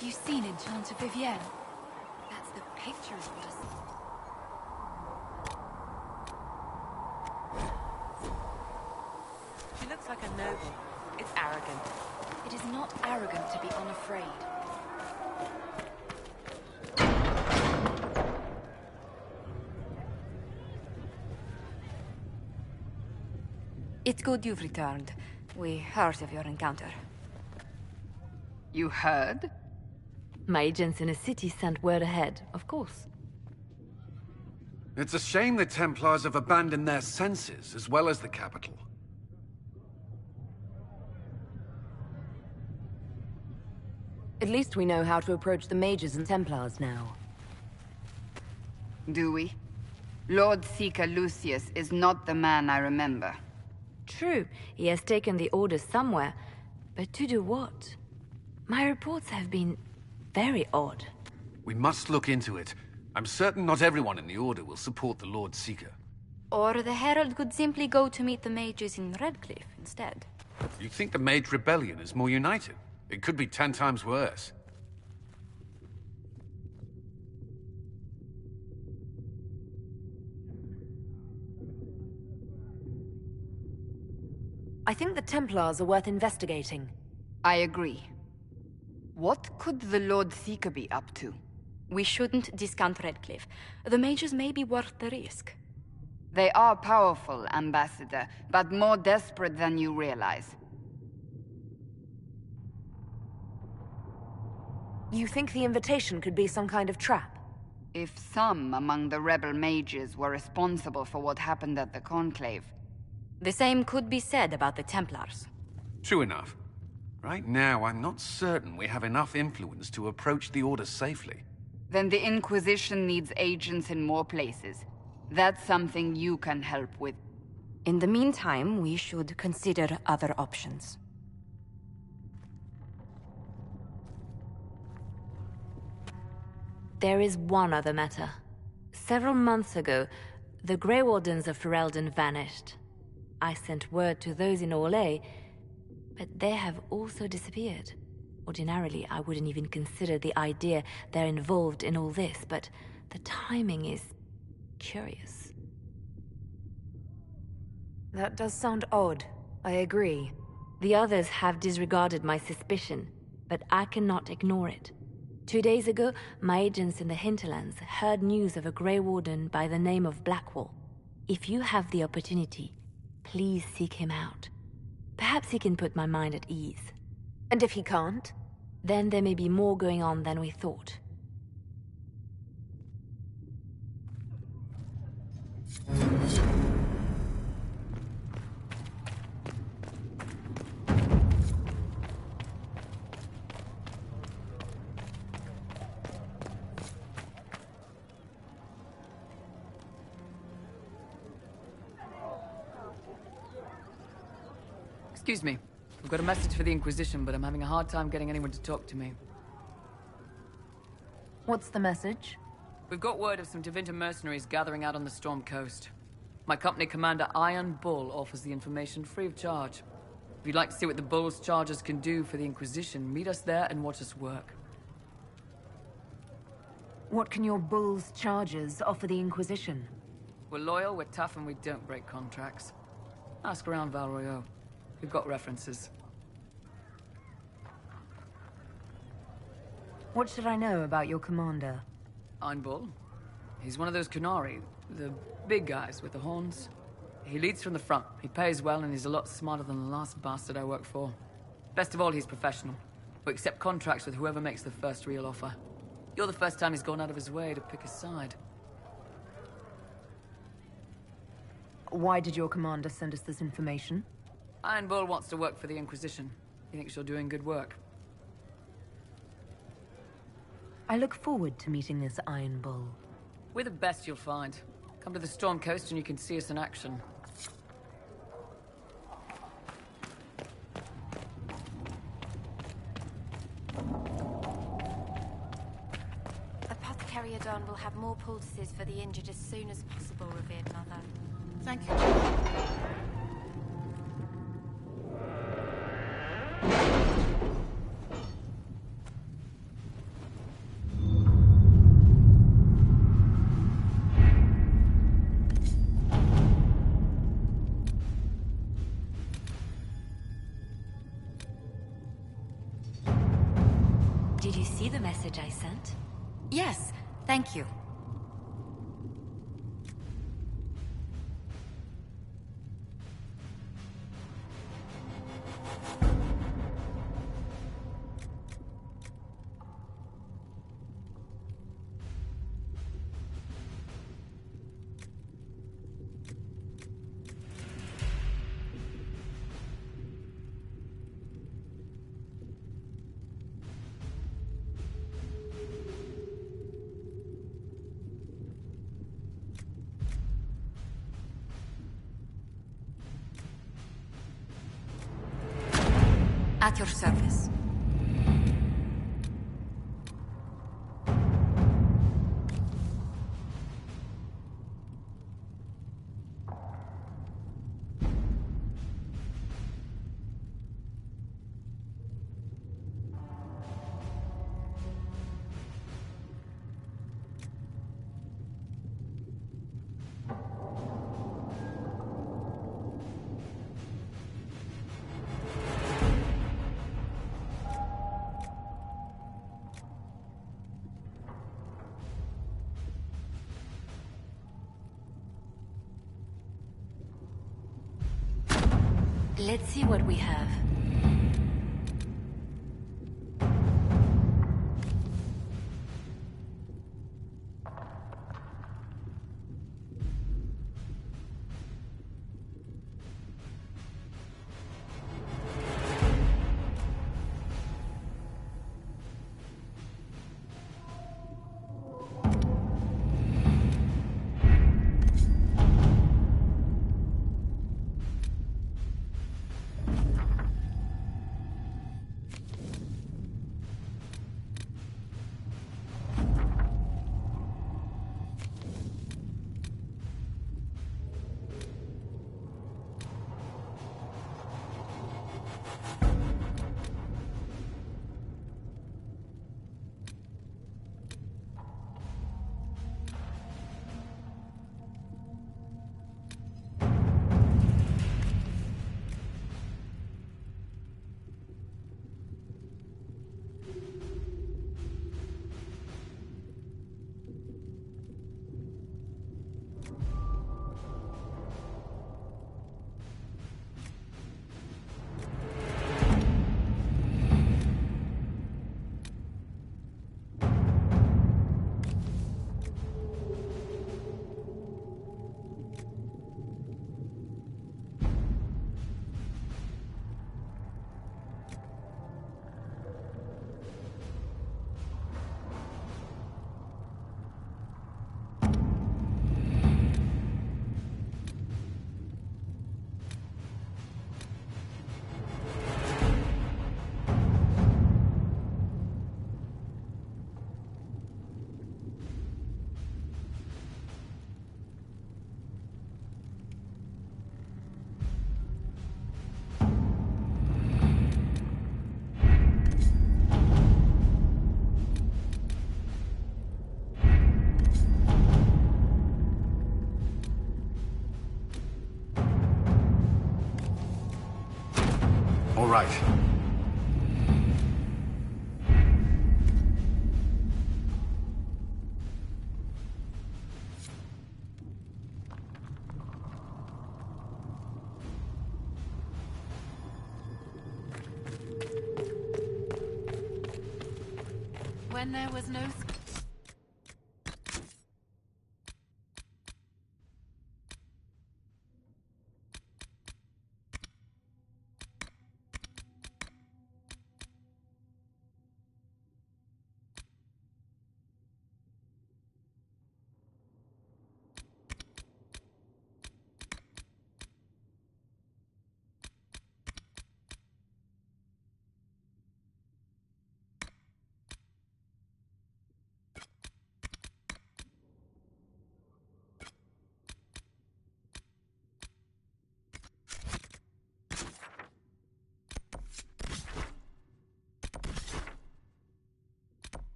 Have you seen Enchanter Vivienne? That's the picture of us. She looks like a noble. It's arrogant. It is not arrogant to be unafraid. It's good you've returned. We heard of your encounter. You heard? My agents in the city sent word ahead, of course. It's a shame the Templars have abandoned their senses, as well as the capital. At least we know how to approach the mages and Templars now. Do we? Lord Seeker Lucius is not the man I remember. True, he has taken the Order somewhere, but to do what? My reports have been very odd. We must look into it. I'm certain not everyone in the Order will support the Lord Seeker. Or the Herald could simply go to meet the mages in Redcliffe instead. You think the Mage Rebellion is more united? It could be 10 times worse. I think the Templars are worth investigating. I agree. What could the Lord Seeker be up to? We shouldn't discount Redcliffe. The mages may be worth the risk. They are powerful, Ambassador, but more desperate than you realize. You think the invitation could be some kind of trap? If some among the rebel mages were responsible for what happened at the Conclave. The same could be said about the Templars. True enough. Right now, I'm not certain we have enough influence to approach the Order safely. Then the Inquisition needs agents in more places. That's something you can help with. In the meantime, we should consider other options. There is one other matter. Several months ago, the Grey Wardens of Ferelden vanished. I sent word to those in Orlais, but they have also disappeared. Ordinarily, I wouldn't even consider the idea they're involved in all this, but the timing is curious. That does sound odd. I agree. The others have disregarded my suspicion, but I cannot ignore it. 2 days ago, my agents in the hinterlands heard news of a Grey Warden by the name of Blackwall. If you have the opportunity, please seek him out. Perhaps he can put my mind at ease. And if he can't? Then there may be more going on than we thought. Excuse me. I've got a message for the Inquisition, but I'm having a hard time getting anyone to talk to me. What's the message? We've got word of some Tevinter mercenaries gathering out on the Storm Coast. My company commander, Iron Bull, offers the information free of charge. If you'd like to see what the Bull's charges can do for the Inquisition, meet us there and watch us work. What can your Bull's charges offer the Inquisition? We're loyal, we're tough, and we don't break contracts. Ask around Val Royeaux. We've got references. What should I know about your commander? Iron Bull. He's one of those Kunari, the big guys with the horns. He leads from the front. He pays well, and he's a lot smarter than the last bastard I worked for. Best of all, he's professional. We accept contracts with whoever makes the first real offer. You're the first time he's gone out of his way to pick a side. Why did your commander send us this information? Iron Bull wants to work for the Inquisition. He thinks you're doing good work. I look forward to meeting this Iron Bull. We're the best you'll find. Come to the Storm Coast and you can see us in action. Apothecary Adon will have more poultices for the injured as soon as possible, revered mother. Thank you. Did you see the message I sent? Yes, thank you. At your service. Let's see what we have. All right. When there was no...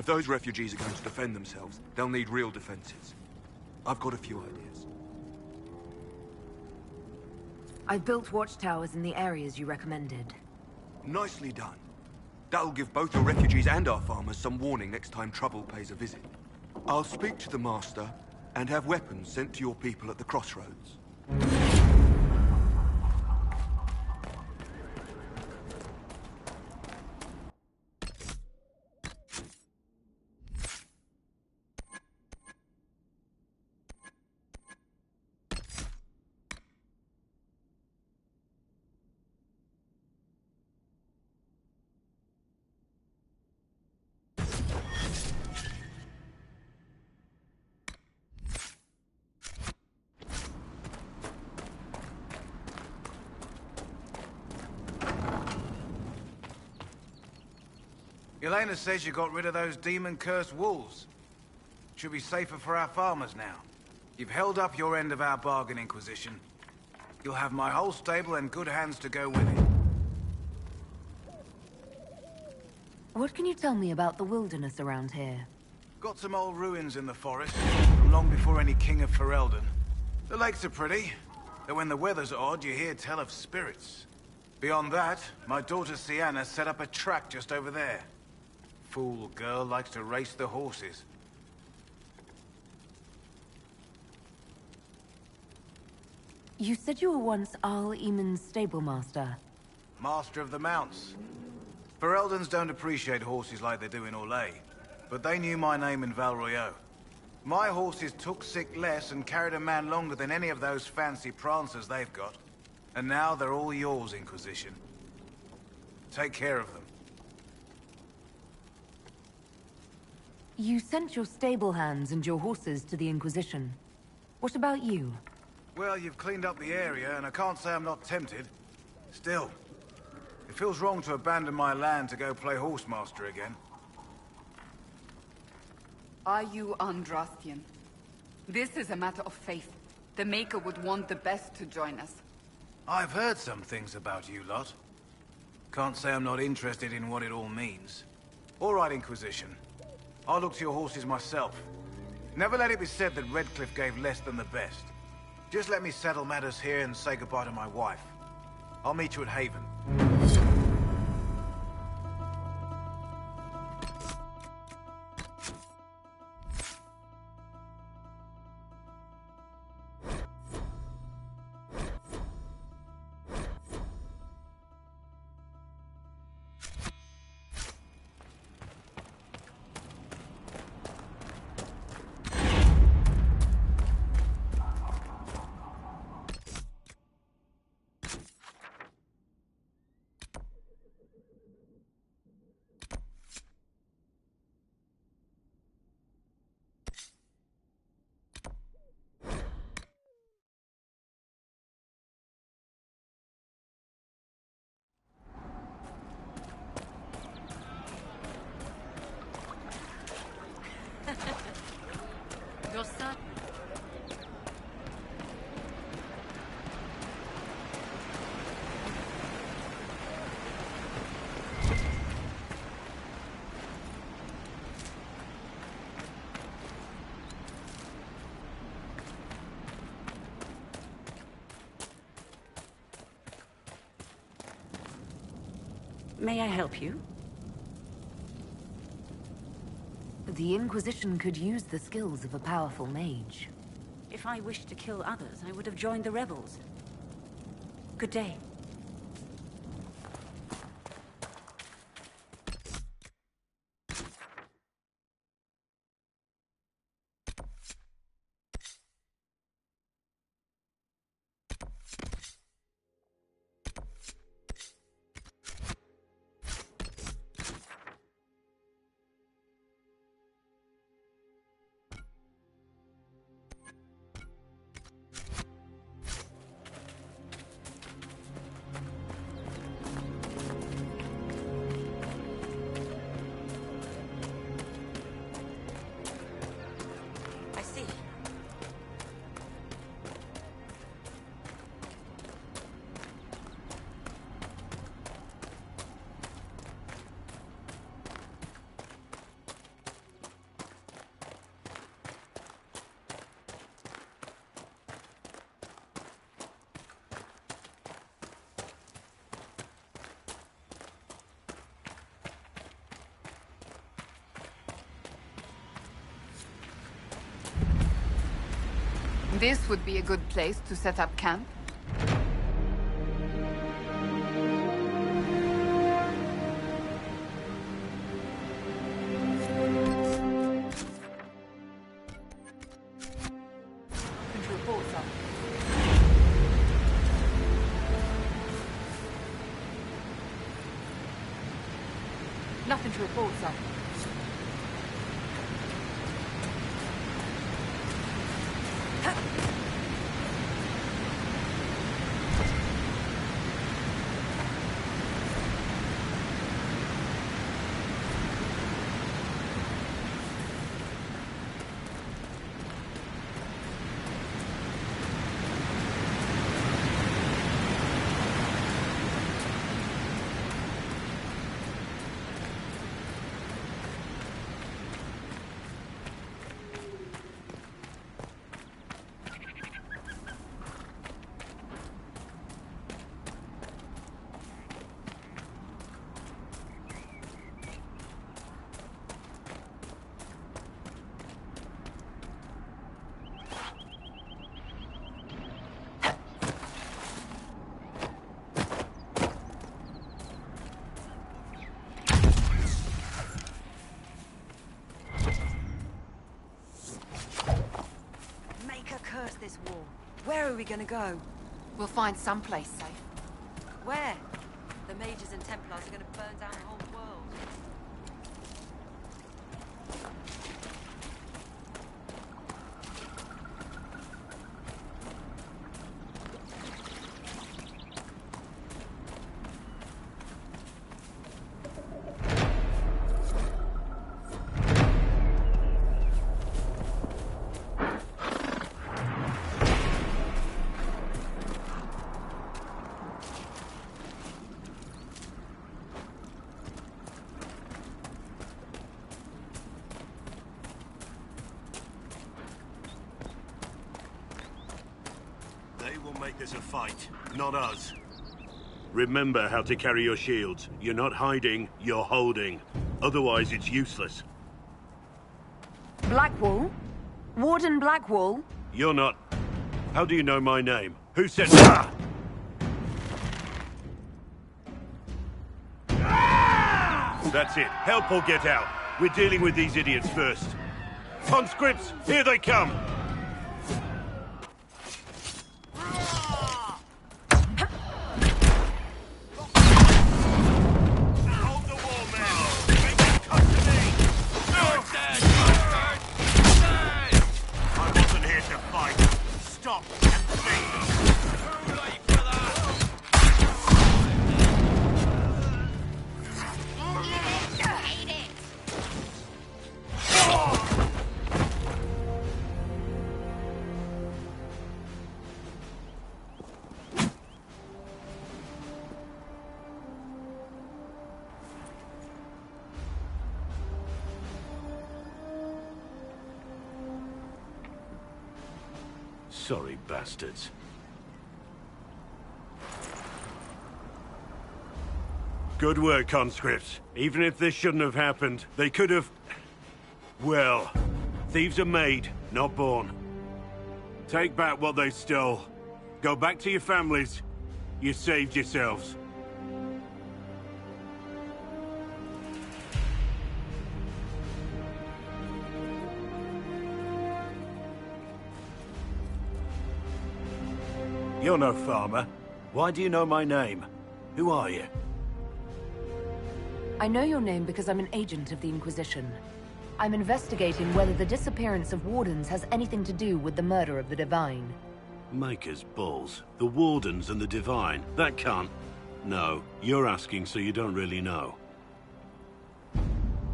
If those refugees are going to defend themselves, they'll need real defenses. I've got a few ideas. I've built watchtowers in the areas you recommended. Nicely done. That'll give both the refugees and our farmers some warning next time trouble pays a visit. I'll speak to the Master and have weapons sent to your people at the crossroads. Elena says you got rid of those demon-cursed wolves. Should be safer for our farmers now. You've held up your end of our bargain, Inquisition. You'll have my whole stable and good hands to go with it. What can you tell me about the wilderness around here? Got some old ruins in the forest, from long before any king of Ferelden. The lakes are pretty, though when the weather's odd, you hear tell of spirits. Beyond that, my daughter Sienna set up a track just over there. Fool girl likes to race the horses. You said you were once Arl Eamon's stable master. Master of the mounts. Fereldans don't appreciate horses like they do in Orlais, but they knew my name in Val Royeaux. My horses took sick less and carried a man longer than any of those fancy prancers they've got. And now they're all yours, Inquisition. Take care of them. You sent your stable hands and your horses to the Inquisition. What about you? Well, you've cleaned up the area, and I can't say I'm not tempted. Still, it feels wrong to abandon my land to go play horsemaster again. Are you Andrastian? This is a matter of faith. The Maker would want the best to join us. I've heard some things about you lot. Can't say I'm not interested in what it all means. All right, Inquisition. I'll look to your horses myself. Never let it be said that Redcliffe gave less than the best. Just let me settle matters here and say goodbye to my wife. I'll meet you at Haven. Your son. May I help you? The Inquisition could use the skills of a powerful mage. If I wished to kill others, I would have joined the rebels. Good day. This would be a good place to set up camp. Nothing to report, sir. This war. Where are we gonna go? We'll find someplace safe. Where? The mages and Templars are gonna burn down the whole world. Make this a fight, not us. Remember how to carry your shields. You're not hiding, you're holding. Otherwise, it's useless. Blackwall? Warden Blackwall? You're not... How do you know my name? Who said... Ah! That's it. Help or get out. We're dealing with these idiots first. Conscripts, here they come! Sorry, bastards. Good work, conscripts. Even if this shouldn't have happened, they could have... Well, thieves are made, not born. Take back what they stole. Go back to your families. You saved yourselves. You're no farmer. Why do you know my name? Who are you? I know your name because I'm an agent of the Inquisition. I'm investigating whether the disappearance of Wardens has anything to do with the murder of the Divine. Maker's balls. The Wardens and the Divine. That can't... No, you're asking so you don't really know.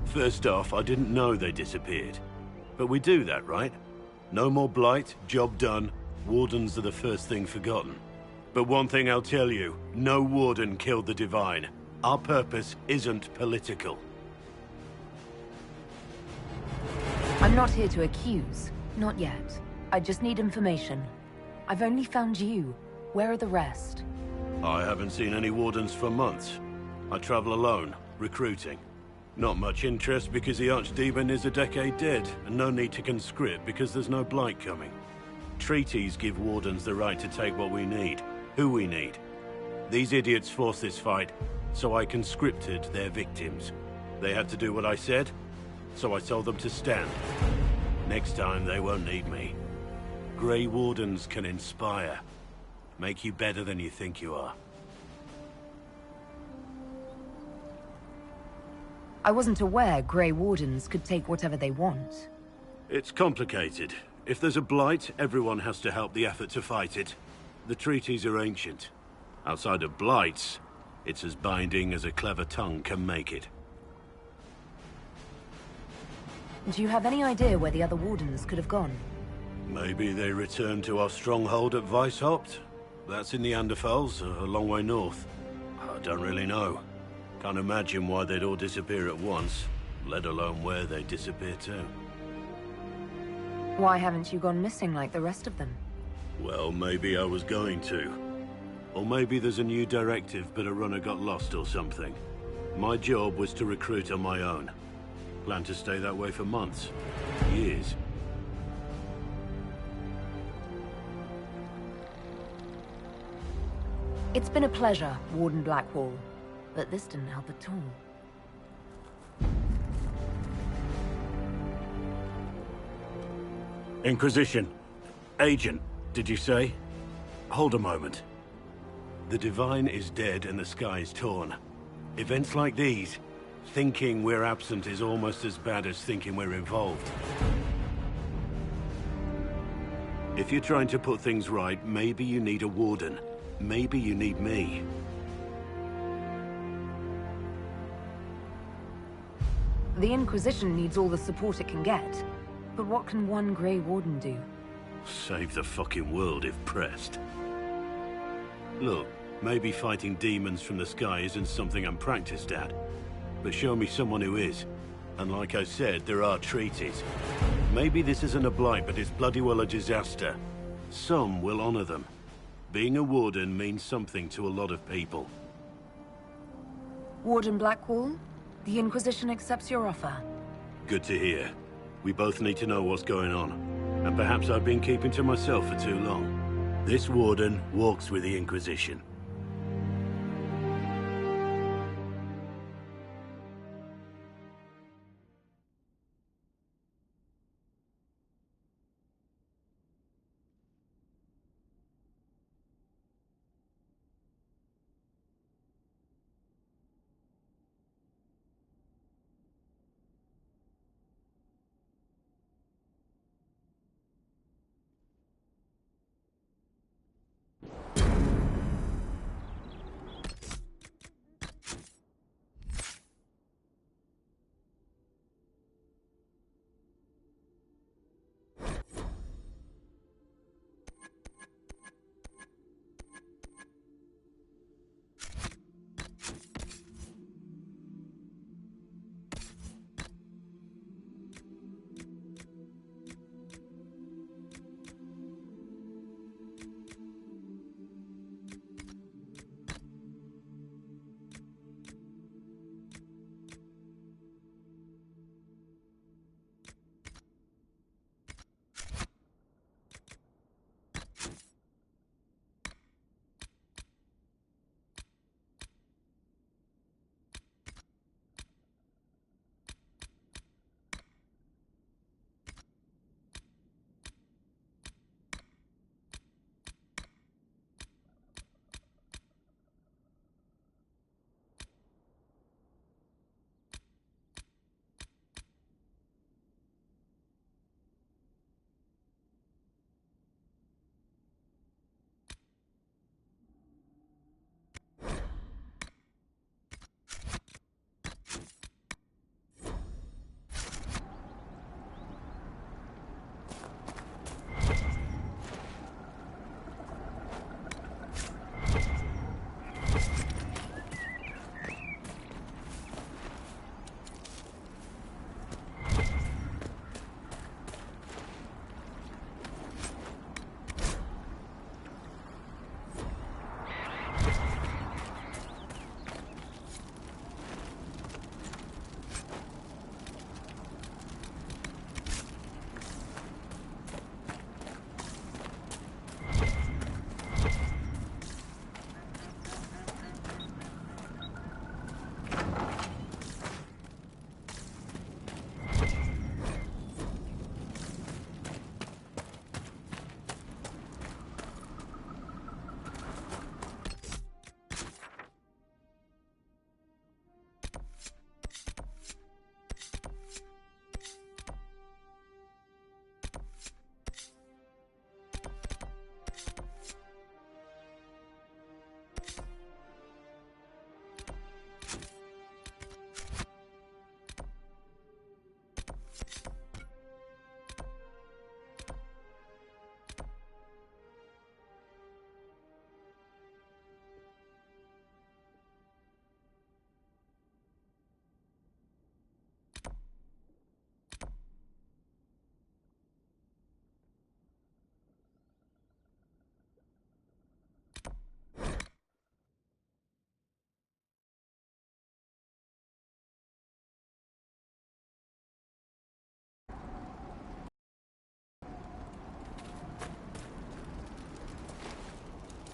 First off, I didn't know they disappeared. But we do that, right? No more blight, job done. Wardens are the first thing forgotten. But one thing I'll tell you, no Warden killed the Divine. Our purpose isn't political. I'm not here to accuse. Not yet. I just need information. I've only found you. Where are the rest? I haven't seen any Wardens for months. I travel alone, recruiting. Not much interest because the Archdemon is a decade dead, and no need to conscript because there's no blight coming. Treaties give Wardens the right to take what we need, who we need. These idiots forced this fight, so I conscripted their victims. They had to do what I said, so I told them to stand. Next time, they won't need me. Grey Wardens can inspire. Make you better than you think you are. I wasn't aware Grey Wardens could take whatever they want. It's complicated. If there's a blight, everyone has to help the effort to fight it. The treaties are ancient. Outside of blights, it's as binding as a clever tongue can make it. Do you have any idea where the other Wardens could have gone? Maybe they returned to our stronghold at Weishaupt? That's in the Anderfels, a long way north. I don't really know. Can't imagine why they'd all disappear at once, let alone where they'd disappear to. Why haven't you gone missing like the rest of them? Well, maybe I was going to. Or maybe there's a new directive, but a runner got lost or something. My job was to recruit on my own. Plan to stay that way for months. Years. It's been a pleasure, Warden Blackwall. But this didn't help at all. Inquisition. Agent, did you say? Hold a moment. The Divine is dead and the sky is torn. Events like these, thinking we're absent is almost as bad as thinking we're involved. If you're trying to put things right, maybe you need a warden. Maybe you need me. The Inquisition needs all the support it can get. But what can one Grey Warden do? Save the fucking world if pressed. Look, maybe fighting demons from the sky isn't something I'm practiced at. But show me someone who is. And like I said, there are treaties. Maybe this isn't a blight, but it's bloody well a disaster. Some will honor them. Being a warden means something to a lot of people. Warden Blackwall? The Inquisition accepts your offer. Good to hear. We both need to know what's going on. And perhaps I've been keeping to myself for too long. This warden walks with the Inquisition.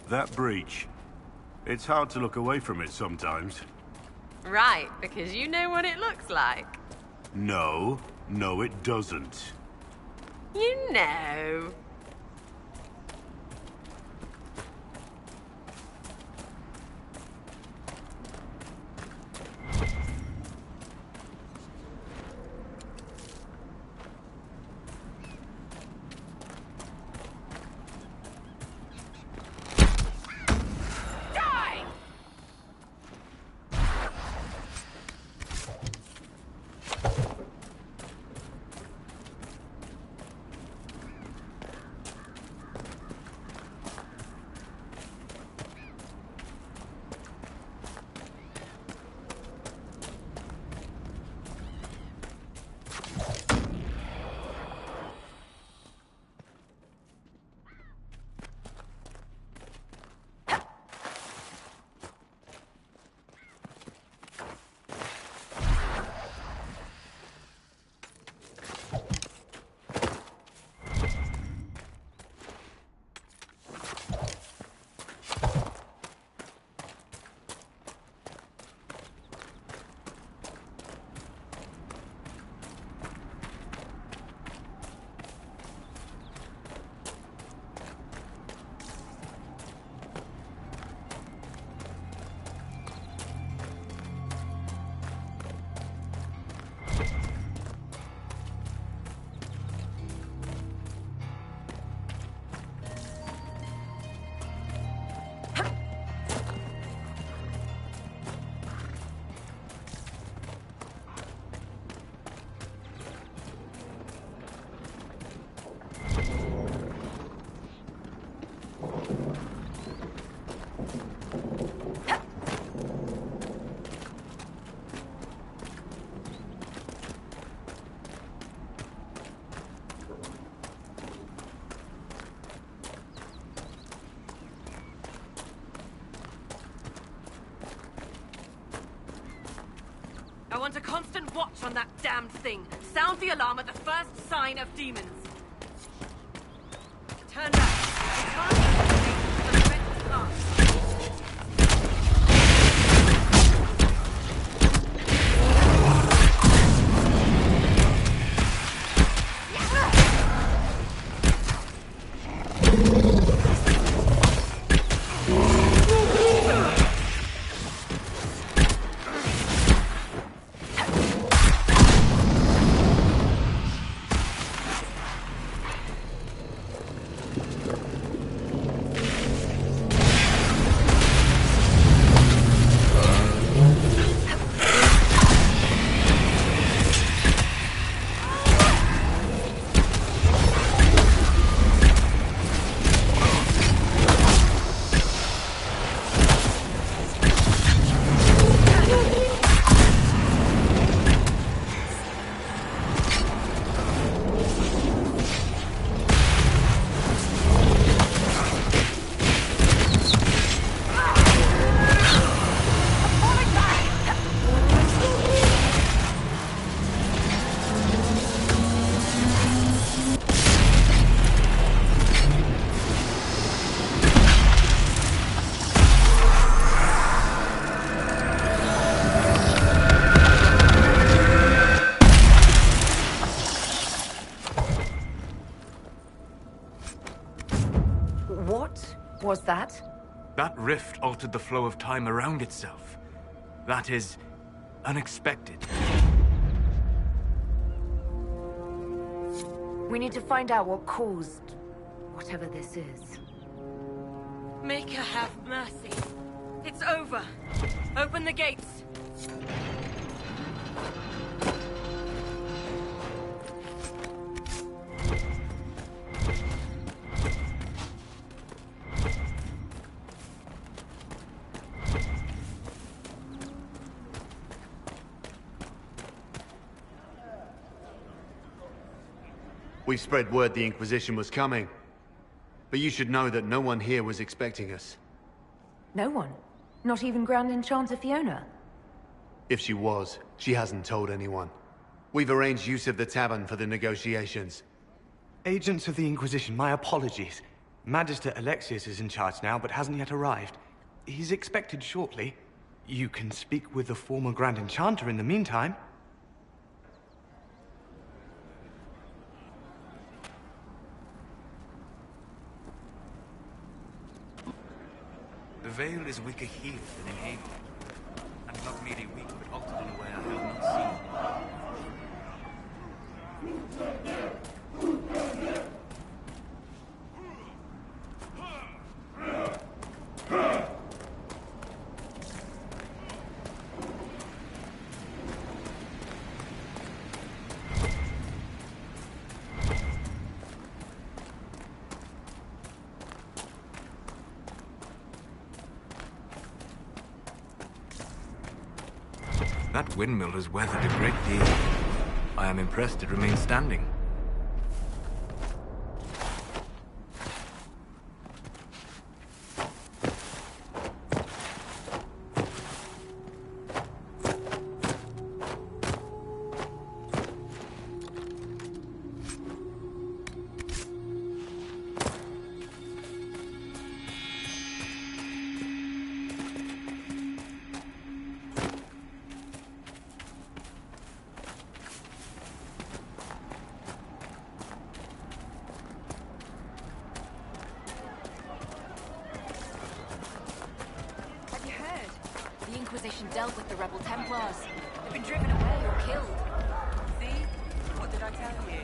That breach. It's hard to look away from it sometimes. Right, because you know what it looks like. No, it doesn't. You know. I want a constant watch on that damned thing. Sound the alarm at the first sign of demons. Turn back. We can't the event starts. Was that? That rift altered the flow of time around itself. That is unexpected. We need to find out what caused whatever this is. Maker have mercy. It's over. Open the gates. We spread word the Inquisition was coming. But you should know that no one here was expecting us. No one? Not even Grand Enchanter Fiona? If she was, she hasn't told anyone. We've arranged use of the tavern for the negotiations. Agents of the Inquisition, my apologies. Magister Alexius is in charge now, but hasn't yet arrived. He's expected shortly. You can speak with the former Grand Enchanter in the meantime. The veil is weaker here than in Haven, and not merely weak, but altered in a way I have not seen. That windmill has weathered a great deal. I am impressed it remains standing. Dealt with the rebel Templars. They've been driven away or killed. See? What did I tell you?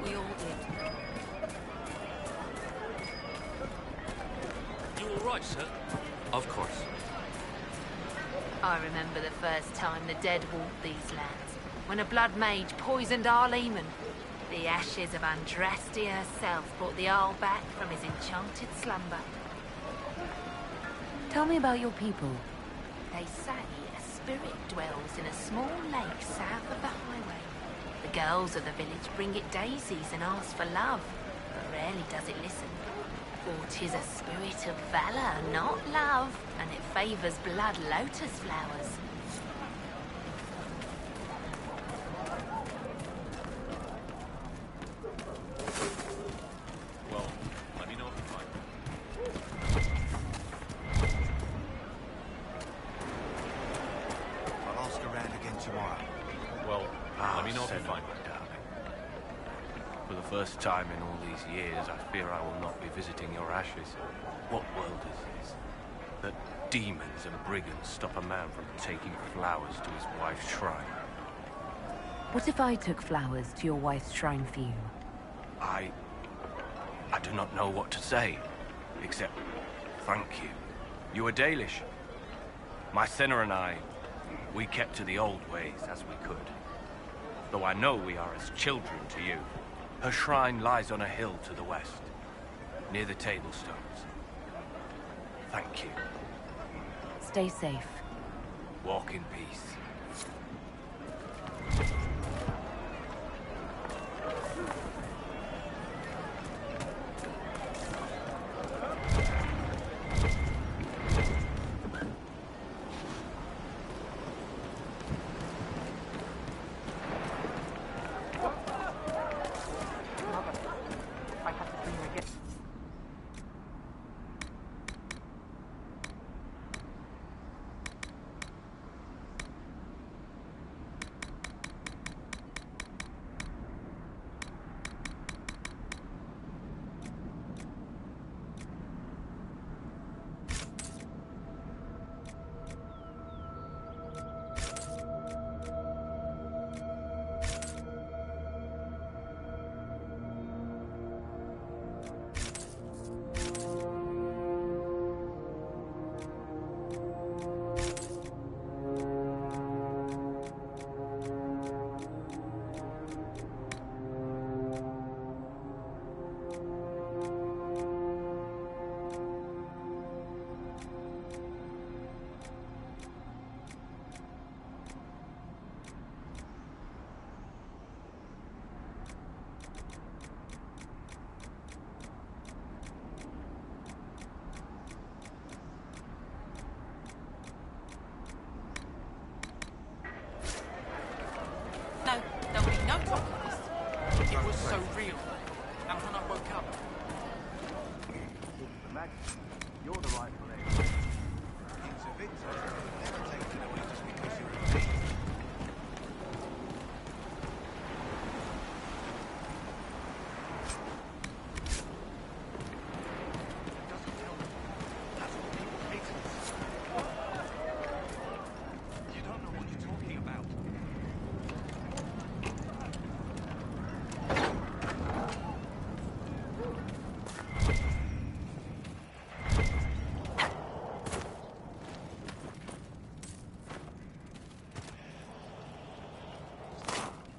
We all did. You all right, sir? Of course. I remember the first time the dead walked these lands. When a blood mage poisoned our Lehman. The ashes of Andrastia herself brought the Arl back from his enchanted slumber. Tell me about your people. They say a spirit dwells in a small lake south of the highway. The girls of the village bring it daisies and ask for love, but rarely does it listen. For 'tis a spirit of valor, not love, and it favors blood lotus flowers. First time in all these years, I fear I will not be visiting your ashes. What world is this? That demons and brigands stop a man from taking flowers to his wife's shrine. What if I took flowers to your wife's shrine for you? I do not know what to say, except thank you. You are Dalish. My sinner and I, we kept to the old ways as we could. Though I know we are as children to you. Her shrine lies on a hill to the west, near the tablstones. Thank you. Stay safe. Walk in peace. so real. And when I woke up... You're the rightful heir. It's a victor. Never take it away just because you're a thief. Doesn't tell them. That's what people hate us. You don't know what you're talking about.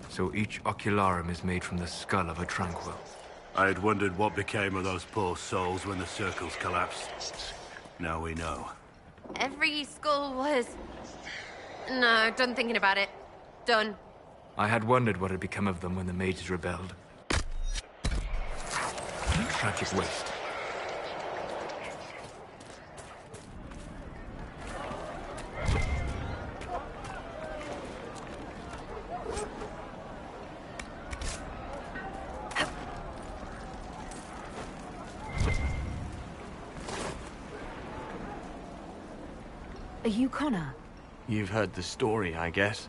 So each ocularum is made from the skull of a tranquil. I had wondered what became of those poor souls when the circles collapsed. Now we know. Every skull was... No, done thinking about it. Done. I had wondered what had become of them when the mages rebelled. Tragic waste. Are you Connor? You've heard the story, I guess.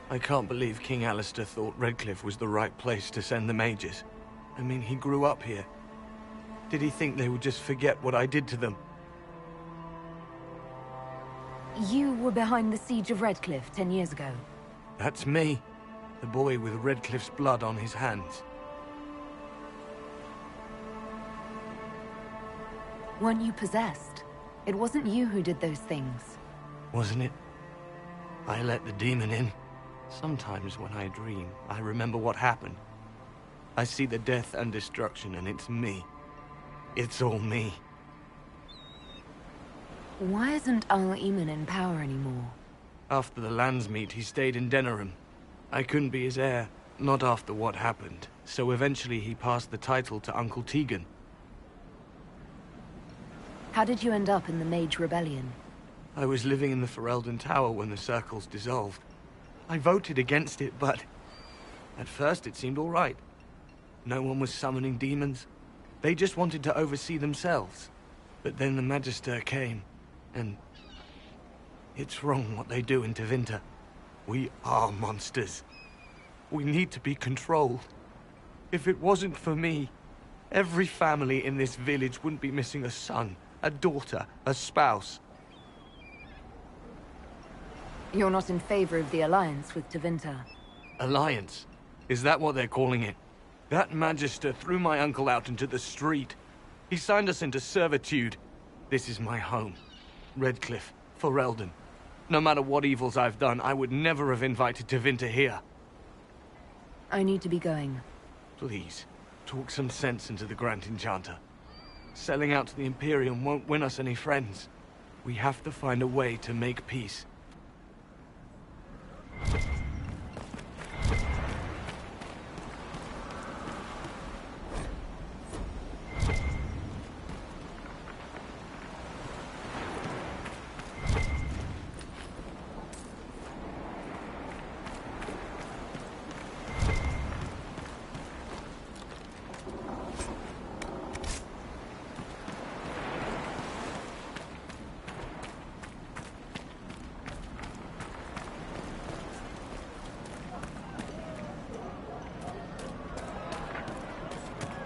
I can't believe King Alistair thought Redcliffe was the right place to send the mages. I mean, he grew up here. Did he think they would just forget what I did to them? You were behind the siege of Redcliffe 10 years ago. That's me. The boy with Redcliffe's blood on his hands. Weren't you possessed? It wasn't you who did those things. Wasn't it? I let the demon in. Sometimes when I dream, I remember what happened. I see the death and destruction, and it's me. It's all me. Why isn't Al-Eamon in power anymore? After the Landsmeet, he stayed in Denerim. I couldn't be his heir, not after what happened. So eventually he passed the title to Uncle Tegan. How did you end up in the Mage Rebellion? I was living in the Ferelden Tower when the circles dissolved. I voted against it, but... at first it seemed all right. No one was summoning demons. They just wanted to oversee themselves. But then the Magister came, and... it's wrong what they do in Tevinter. We are monsters. We need to be controlled. If it wasn't for me, every family in this village wouldn't be missing a son, a daughter, a spouse. You're not in favor of the alliance with Tevinter? Alliance? Is that what they're calling it? That Magister threw my uncle out into the street. He signed us into servitude. This is my home. Redcliffe, Ferelden. No matter what evils I've done, I would never have invited Tevinter here. I need to be going. Please, talk some sense into the Grand Enchanter. Selling out to the Imperium won't win us any friends. We have to find a way to make peace.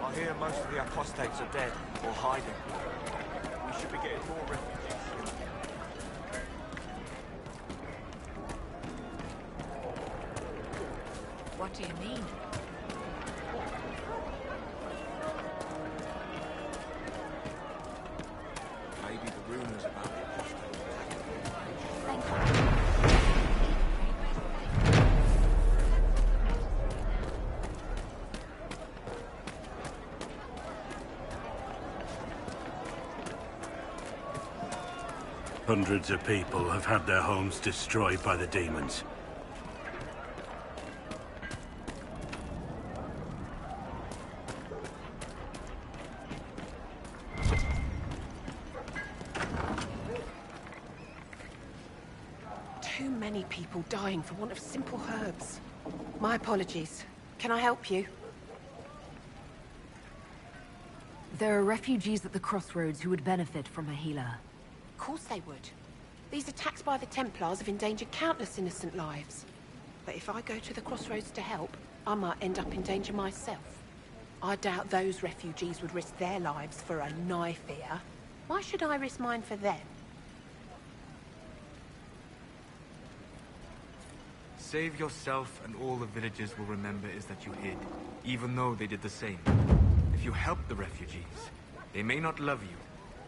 I hear most of the apostates are dead or hiding. We should be getting more refugees. What do you mean? Maybe the rumors about the apostates Hundreds of people have had their homes destroyed by the demons. Too many people dying for want of simple herbs. My apologies. Can I help you? There are refugees at the crossroads who would benefit from a healer. Of course they would. These attacks by the Templars have endangered countless innocent lives. But if I go to the crossroads to help, I might end up in danger myself. I doubt those refugees would risk their lives for a knife here. Why should I risk mine for them? Save yourself and all the villagers will remember is that you hid, even though they did the same. If you help the refugees, they may not love you,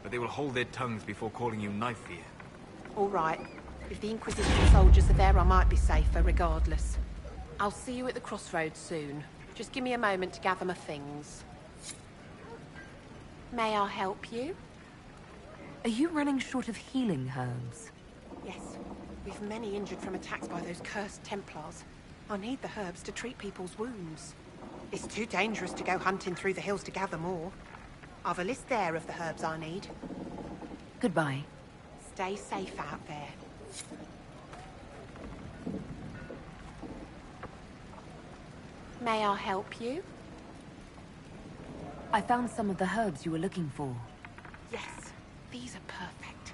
but they will hold their tongues before calling you knife here. All right. If the Inquisition soldiers are there, I might be safer regardless. I'll see you at the crossroads soon. Just give me a moment to gather my things. May I help you? Are you running short of healing herbs? Yes. We've many injured from attacks by those cursed Templars. I need the herbs to treat people's wounds. It's too dangerous to go hunting through the hills to gather more. I've a list there of the herbs I need. Goodbye. Stay safe out there. May I help you? I found some of the herbs you were looking for. Yes, these are perfect.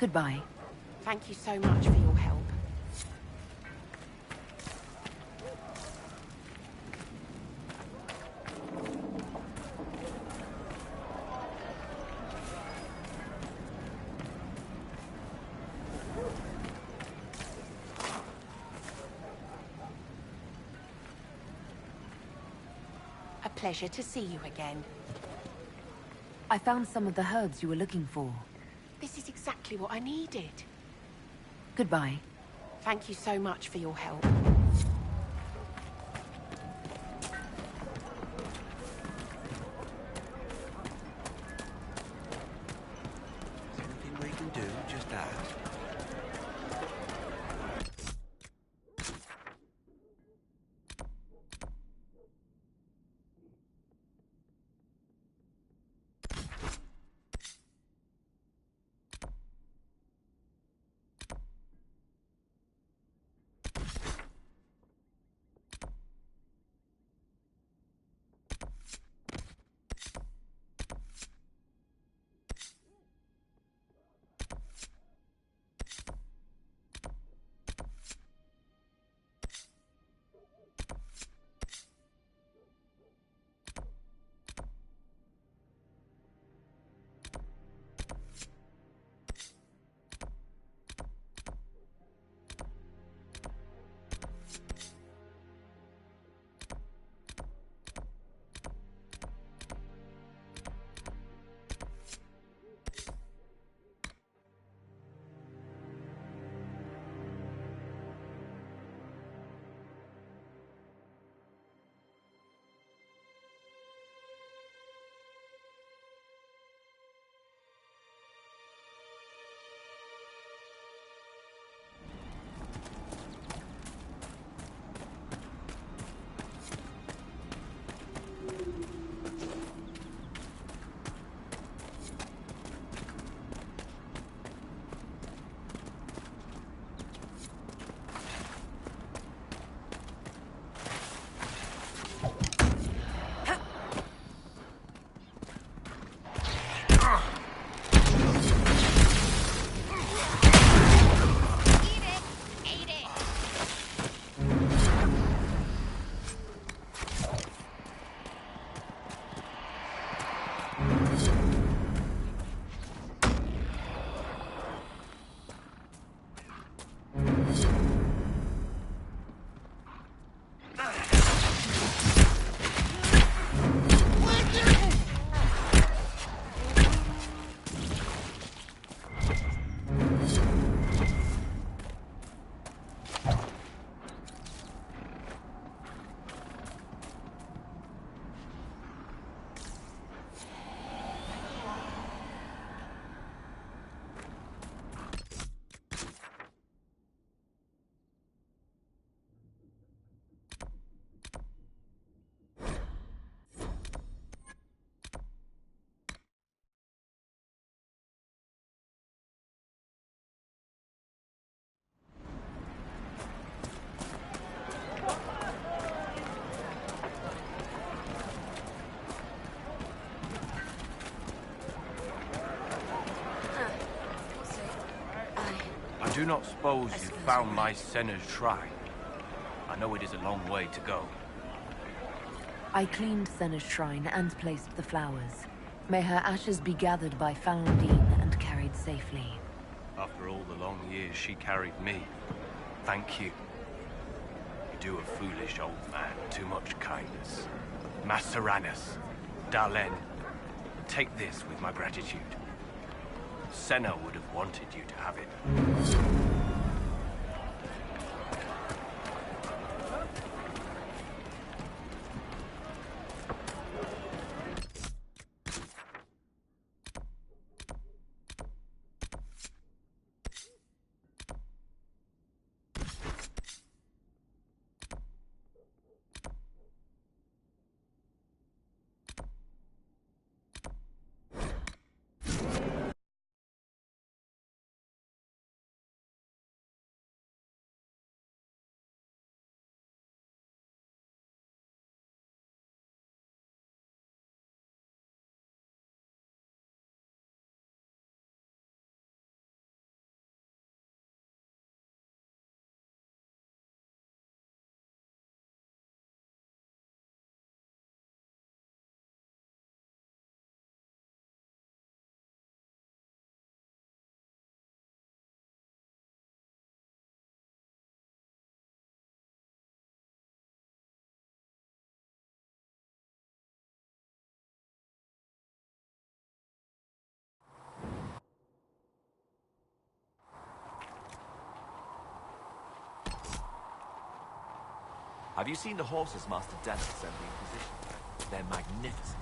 Goodbye. Thank you so much for your help. A pleasure to see you again. I found some of the herbs you were looking for. This is exactly what I needed. Goodbye. Thank you so much for your help. Anything we can do, just ask. do not suppose you found my Senna's shrine? I know it is a long way to go. I cleaned Senna's shrine and placed the flowers. May her ashes be gathered by Falundine and carried safely. After all the long years she carried me, thank you. You do a foolish old man too much kindness. Maseranus, Dalen, take this with my gratitude. Senna would have wanted you to have it. Have you seen the horses Master Dennis sent the Inquisition? They're magnificent.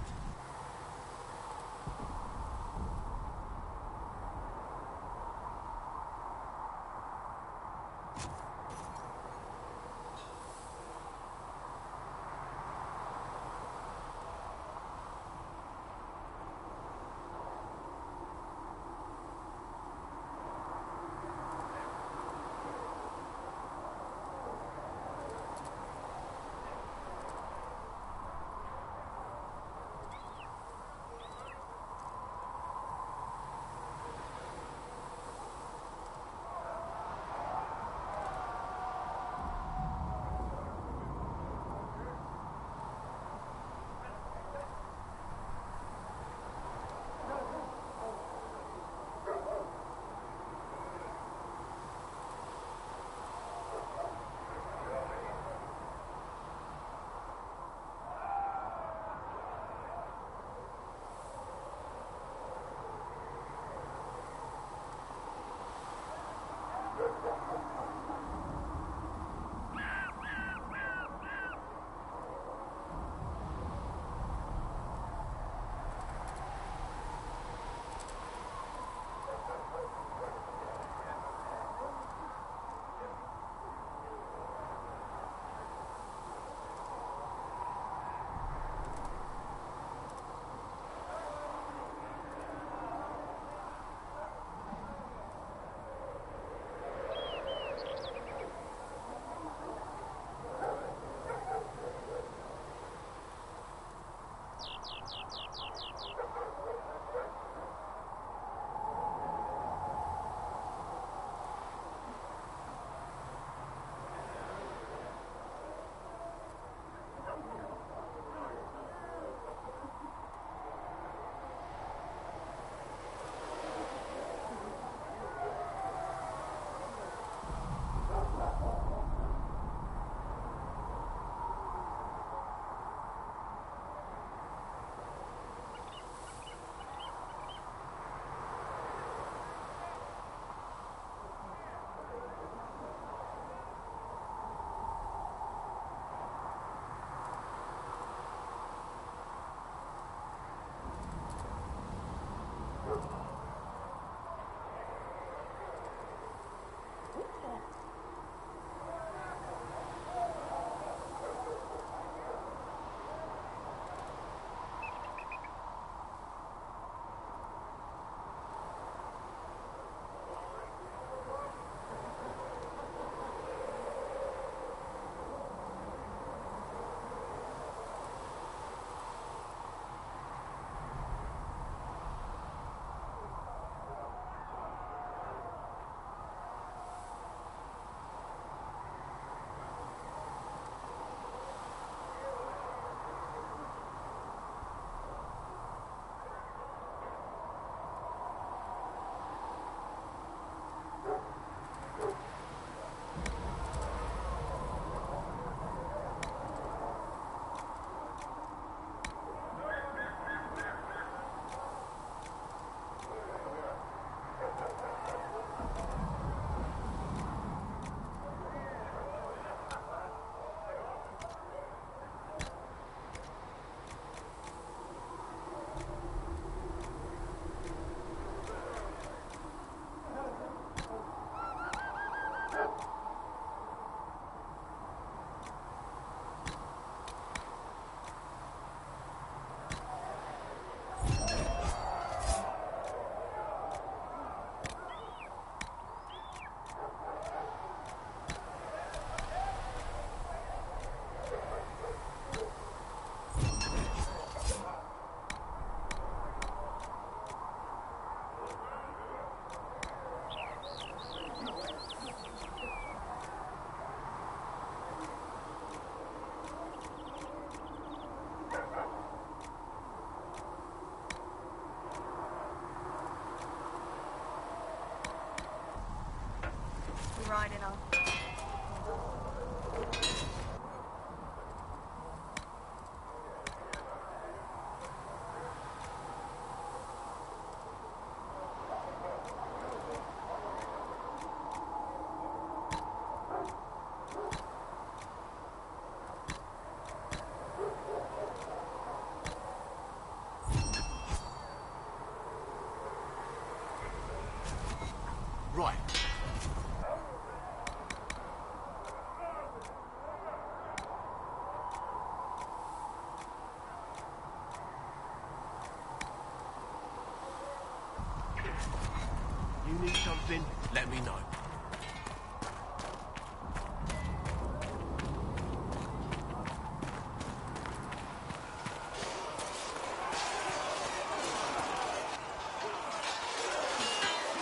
something, let me know.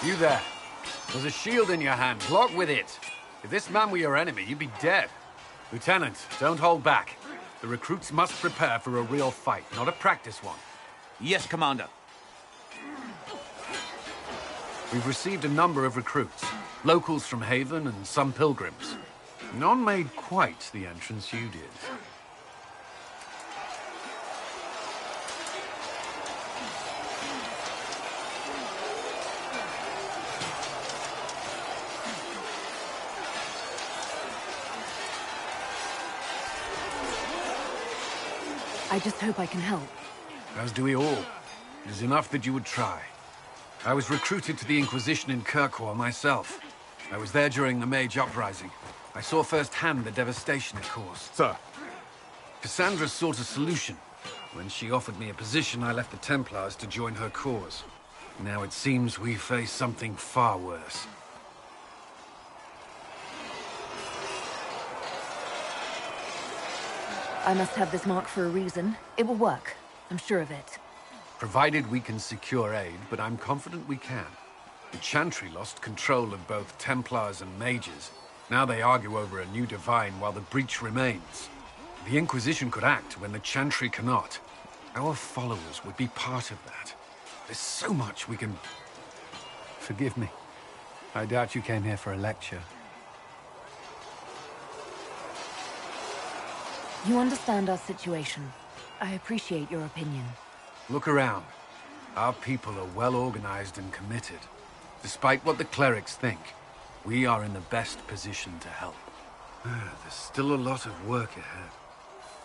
You there. There's a shield in your hand. Block with it. If this man were your enemy, you'd be dead. Lieutenant, don't hold back. The recruits must prepare for a real fight, not a practice one. Yes, Commander. We've received a number of recruits. Locals from Haven and some pilgrims. None made quite the entrance you did. I just hope I can help. As do we all. It is enough that you would try. I was recruited to the Inquisition in Kirkwall myself. I was there during the Mage Uprising. I saw firsthand the devastation it caused. Sir. Cassandra sought a solution. When she offered me a position, I left the Templars to join her cause. Now it seems we face something far worse. I must have this mark for a reason. It will work. I'm sure of it. Provided we can secure aid, but I'm confident we can. The Chantry lost control of both Templars and Mages. Now they argue over a new Divine while the breach remains. The Inquisition could act when the Chantry cannot. Our followers would be part of that. There's so much we can... Forgive me. I doubt you came here for a lecture. You understand our situation. I appreciate your opinion. Look around. Our people are well organized and committed. Despite what the clerics think, we are in the best position to help. There's still a lot of work ahead.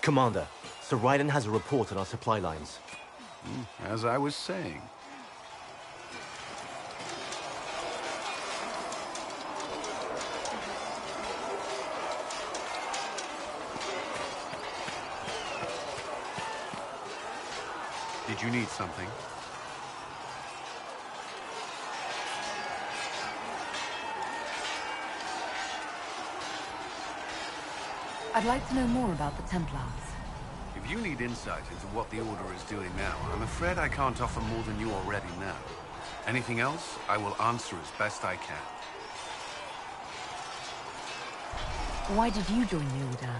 Commander, Sir Raiden has a report on our supply lines. As I was saying. Did you need something? I'd like to know more about the Templars. If you need insight into what the Order is doing now, I'm afraid I can't offer more than you already know. Anything else, I will answer as best I can. Why did you join the Order?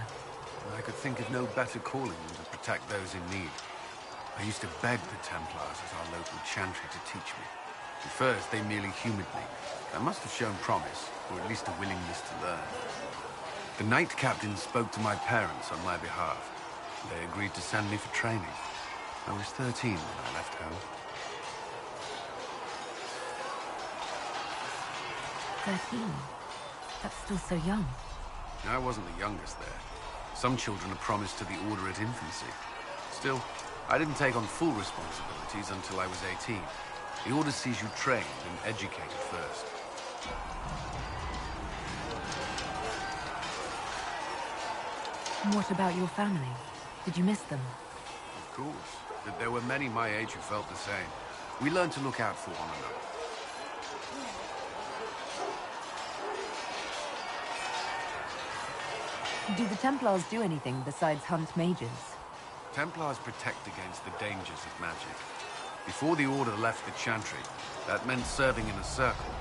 I could think of no better calling than to protect those in need. I used to beg the Templars as our local Chantry to teach me. At first, they merely humored me. I must have shown promise, or at least a willingness to learn. The Knight Captain spoke to my parents on my behalf. They agreed to send me for training. I was 13 when I left home. 13? That's still so young. I wasn't the youngest there. Some children are promised to the Order at infancy. Still, I didn't take on full responsibilities until I was 18. The Order sees you trained and educated first. What about your family? Did you miss them? Of course. But there were many my age who felt the same. We learned to look out for one another. Do the Templars do anything besides hunt mages? Templars protect against the dangers of magic. Before the Order left the Chantry, that meant serving in a circle.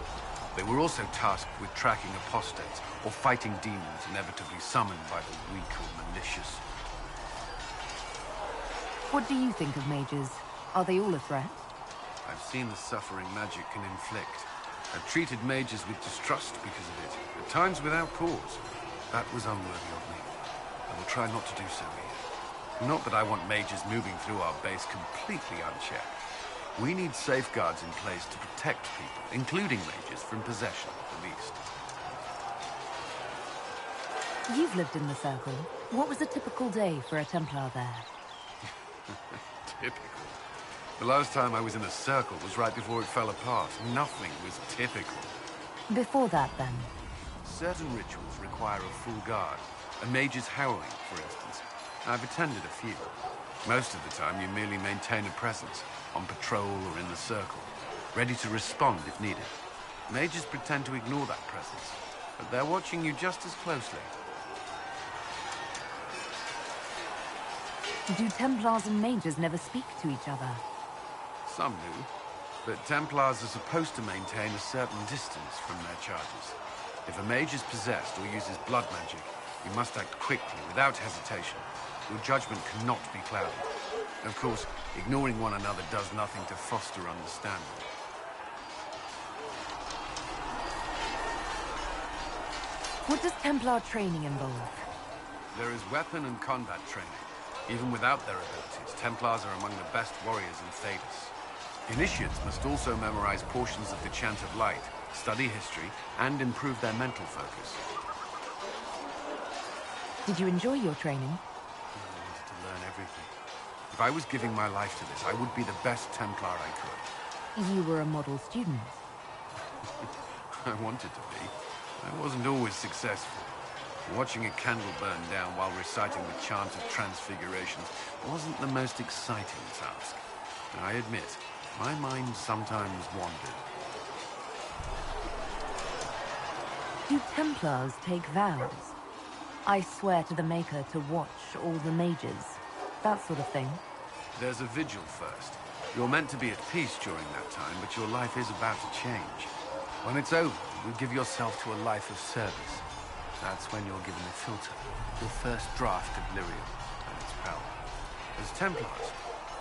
They were also tasked with tracking apostates, or fighting demons inevitably summoned by the weak or malicious. What do you think of mages? Are they all a threat? I've seen the suffering magic can inflict. I've treated mages with distrust because of it, at times without cause. That was unworthy of me. I will try not to do so here. Not that I want mages moving through our base completely unchecked. We need safeguards in place to protect people, including mages, from possession at the least. You've lived in the Circle. What was a typical day for a Templar there? Typical? The last time I was in a Circle was right before it fell apart. Nothing was typical. Before that, then? Certain rituals require a full guard. A mage's howling, for instance. I've attended a few. Most of the time, you merely maintain a presence, on patrol or in the Circle, ready to respond if needed. Mages pretend to ignore that presence, but they're watching you just as closely. Do Templars and mages never speak to each other? Some do, but Templars are supposed to maintain a certain distance from their charges. If a mage is possessed or uses blood magic, you must act quickly, without hesitation. Your judgment cannot be clouded. Of course, ignoring one another does nothing to foster understanding. What does Templar training involve? There is weapon and combat training. Even without their abilities, Templars are among the best warriors in Thedas. Initiates must also memorize portions of the Chant of Light, study history, and improve their mental focus. Did you enjoy your training? I wanted to learn everything. If I was giving my life to this, I would be the best Templar I could. You were a model student. I wanted to be. I wasn't always successful. Watching a candle burn down while reciting the Chant of Transfiguration wasn't the most exciting task. I admit, my mind sometimes wandered. Do Templars take vows? I swear to the Maker to watch all the mages. That sort of thing. There's a vigil first. You're meant to be at peace during that time, but your life is about to change. When it's over, you give yourself to a life of service. That's when you're given the filter, your first draft of lyrium and its power. As Templars,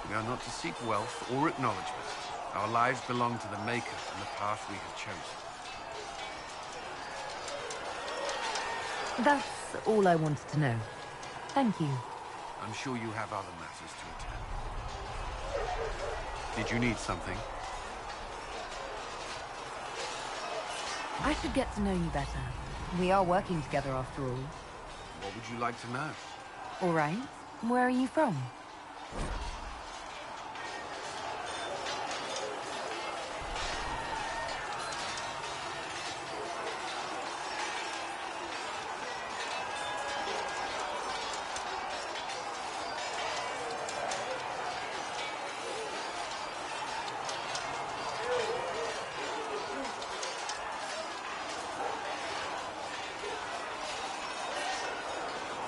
we are not to seek wealth or acknowledgement. Our lives belong to the Maker and the path we have chosen. That's all I wanted to know. Thank you. I'm sure you have other matters to attend. Did you need something? I should get to know you better. We are working together after all. What would you like to know? All right. Where are you from?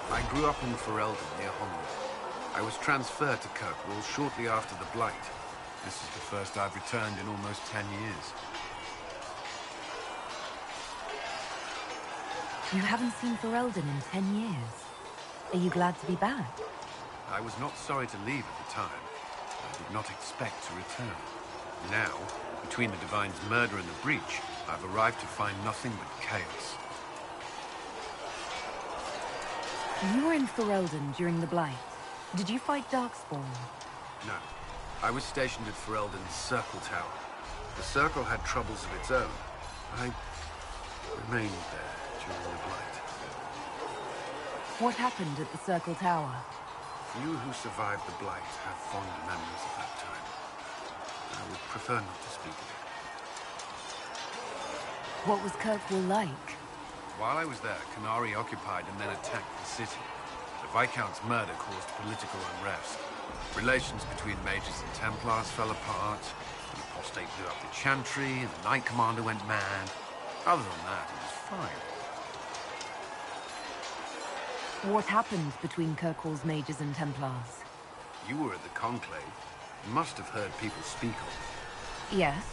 I grew up in Ferelden, near Holland. I was transferred to Kirkwall shortly after the Blight. This is the first I've returned in almost 10 years. You haven't seen Ferelden in 10 years. Are you glad to be back? I was not sorry to leave at the time. I did not expect to return. Now, between the Divine's murder and the breach, I've arrived to find nothing but chaos. You were in Ferelden during the Blight. Did you fight Darkspawn? No. I was stationed at Ferelden's Circle Tower. The Circle had troubles of its own. I remained there during the Blight. What happened at the Circle Tower? Few who survived the Blight have fond memories of that time. I would prefer not to speak of it. What was Kirkwall like? While I was there, Canary occupied and then attacked the city. The Viscount's murder caused political unrest. Relations between mages and Templars fell apart. The apostate blew up the Chantry, and the Knight Commander went mad. Other than that, it was fine. What happened between Kirkwall's mages and Templars? You were at the Conclave. You must have heard people speak of it. Yes,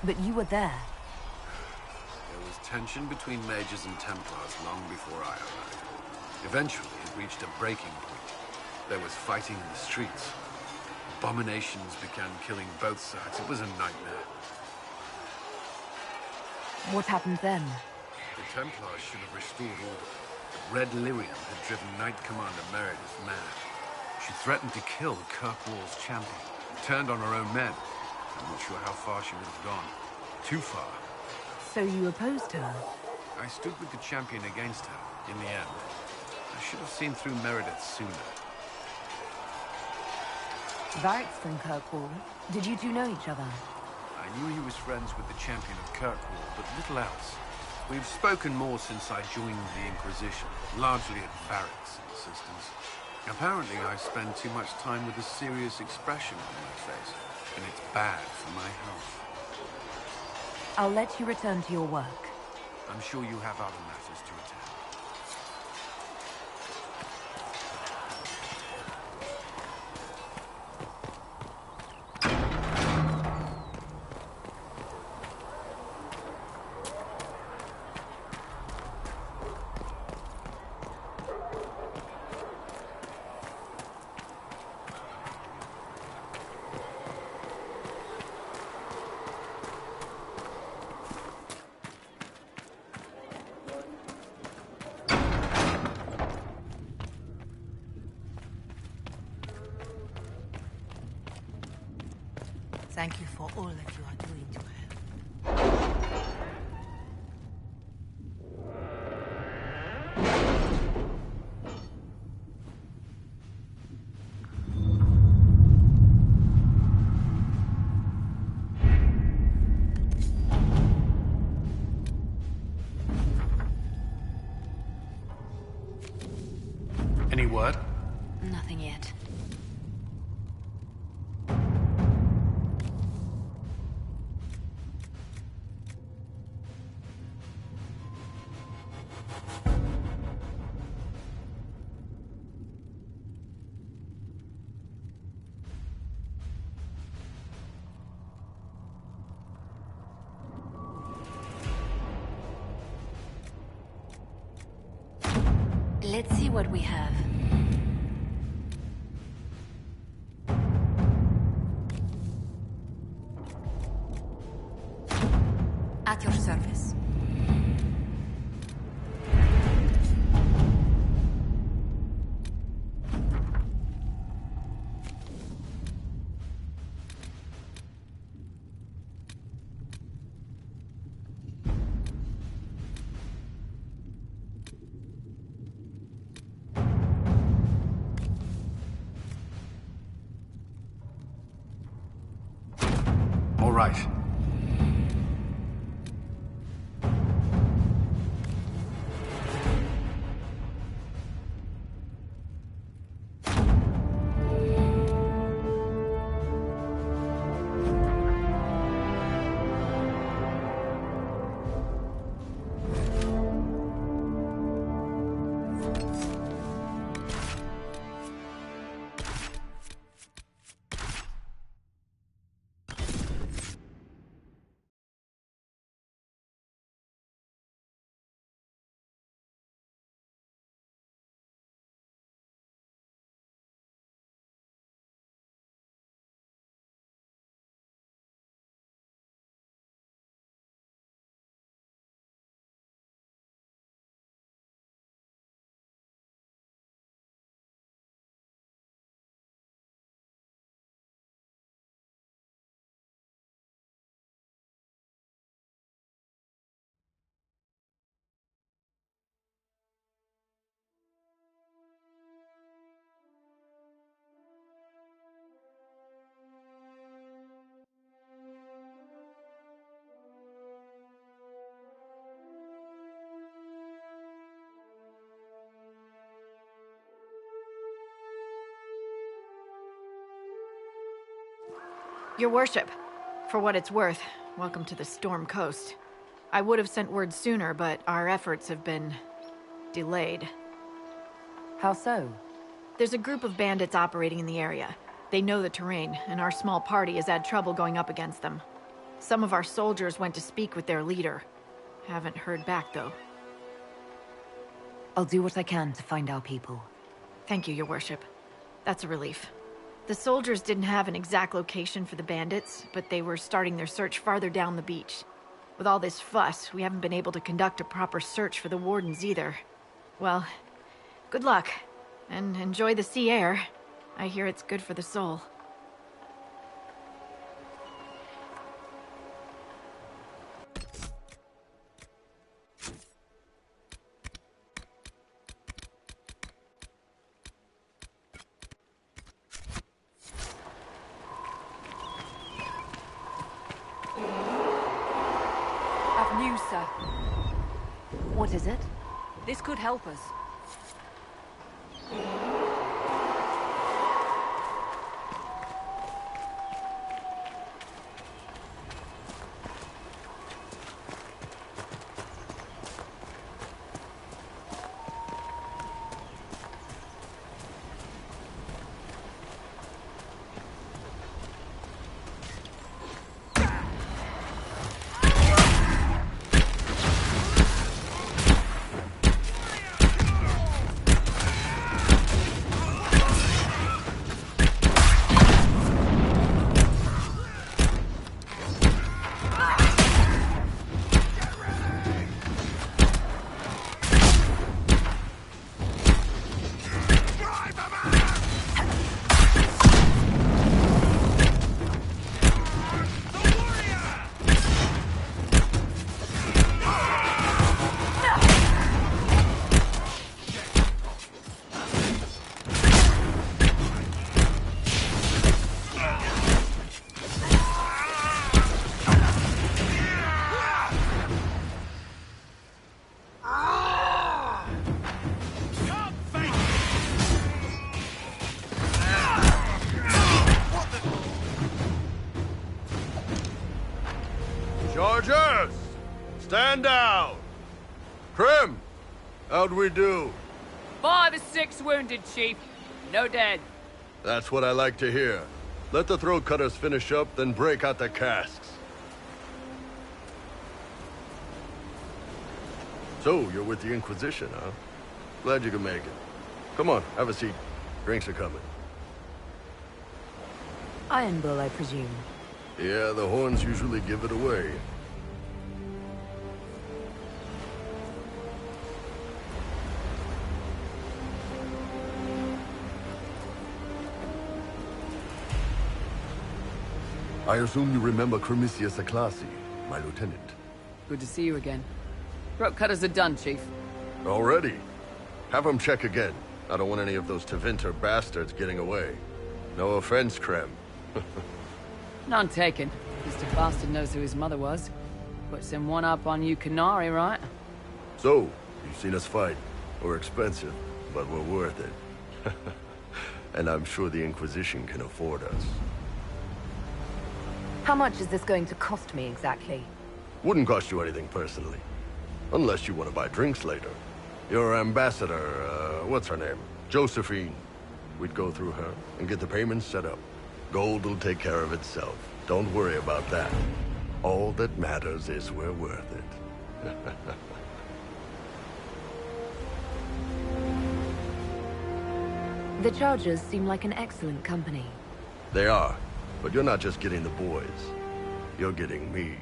but you were there. There was tension between mages and Templars long before I arrived. Eventually, it reached a breaking point. There was fighting in the streets. Abominations began killing both sides. It was a nightmare. What happened then? The Templars should have restored order. But Red Lyrium had driven Knight Commander Meredith mad. She threatened to kill Kirkwall's champion. Turned on her own men. I'm not sure how far she would have gone. Too far. So you opposed her? I stood with the champion against her, in the end. I should have seen through Meredith sooner. Varric's from Kirkwall. Did you two know each other? I knew he was friends with the champion of Kirkwall, but little else. We've spoken more since I joined the Inquisition, largely at Varric's insistence. Apparently I spend too much time with a serious expression on my face, and it's bad for my health. I'll let you return to your work. I'm sure you have other matters to attend. Thank you for all that you are doing to help. Any word? Nothing yet. Let's see what we have. At your service. All right. Your worship, for what it's worth, welcome to the Storm Coast. I would have sent word sooner, but our efforts have been delayed. How so? There's a group of bandits operating in the area. They know the terrain, and our small party has had trouble going up against them. Some of our soldiers went to speak with their leader. Haven't heard back, though. I'll do what I can to find our people. Thank you, Your Worship. That's a relief. The soldiers didn't have an exact location for the bandits, but they were starting their search farther down the beach. With all this fuss, we haven't been able to conduct a proper search for the wardens either. Well, good luck, and enjoy the sea air. I hear it's good for the soul. News, sir. What is it? This could help us. Stand down! Krim! How'd we do? 5 or 6 wounded, Chief. No dead. That's what I like to hear. Let the throat cutters finish up, then break out the casks. So, you're with the Inquisition, huh? Glad you could make it. Come on, have a seat. Drinks are coming. Iron Bull, I presume. Yeah, the horns usually give it away. I assume you remember Cremisius Aclassi, my lieutenant. Good to see you again. Throat cutters are done, Chief. Already? Have them check again. I don't want any of those Tevinter bastards getting away. No offense, Krem. None taken. Mr. Bastard knows who his mother was. Puts him one up on you Canary, right? So, you've seen us fight. We're expensive, but we're worth it. And I'm sure the Inquisition can afford us. How much is this going to cost me exactly? Wouldn't cost you anything personally. Unless you want to buy drinks later. Your ambassador, what's her name? Josephine. We'd go through her and get the payments set up. Gold will take care of itself. Don't worry about that. All that matters is we're worth it. The Chargers seem like an excellent company. They are, but you're not just getting the boys. You're getting me.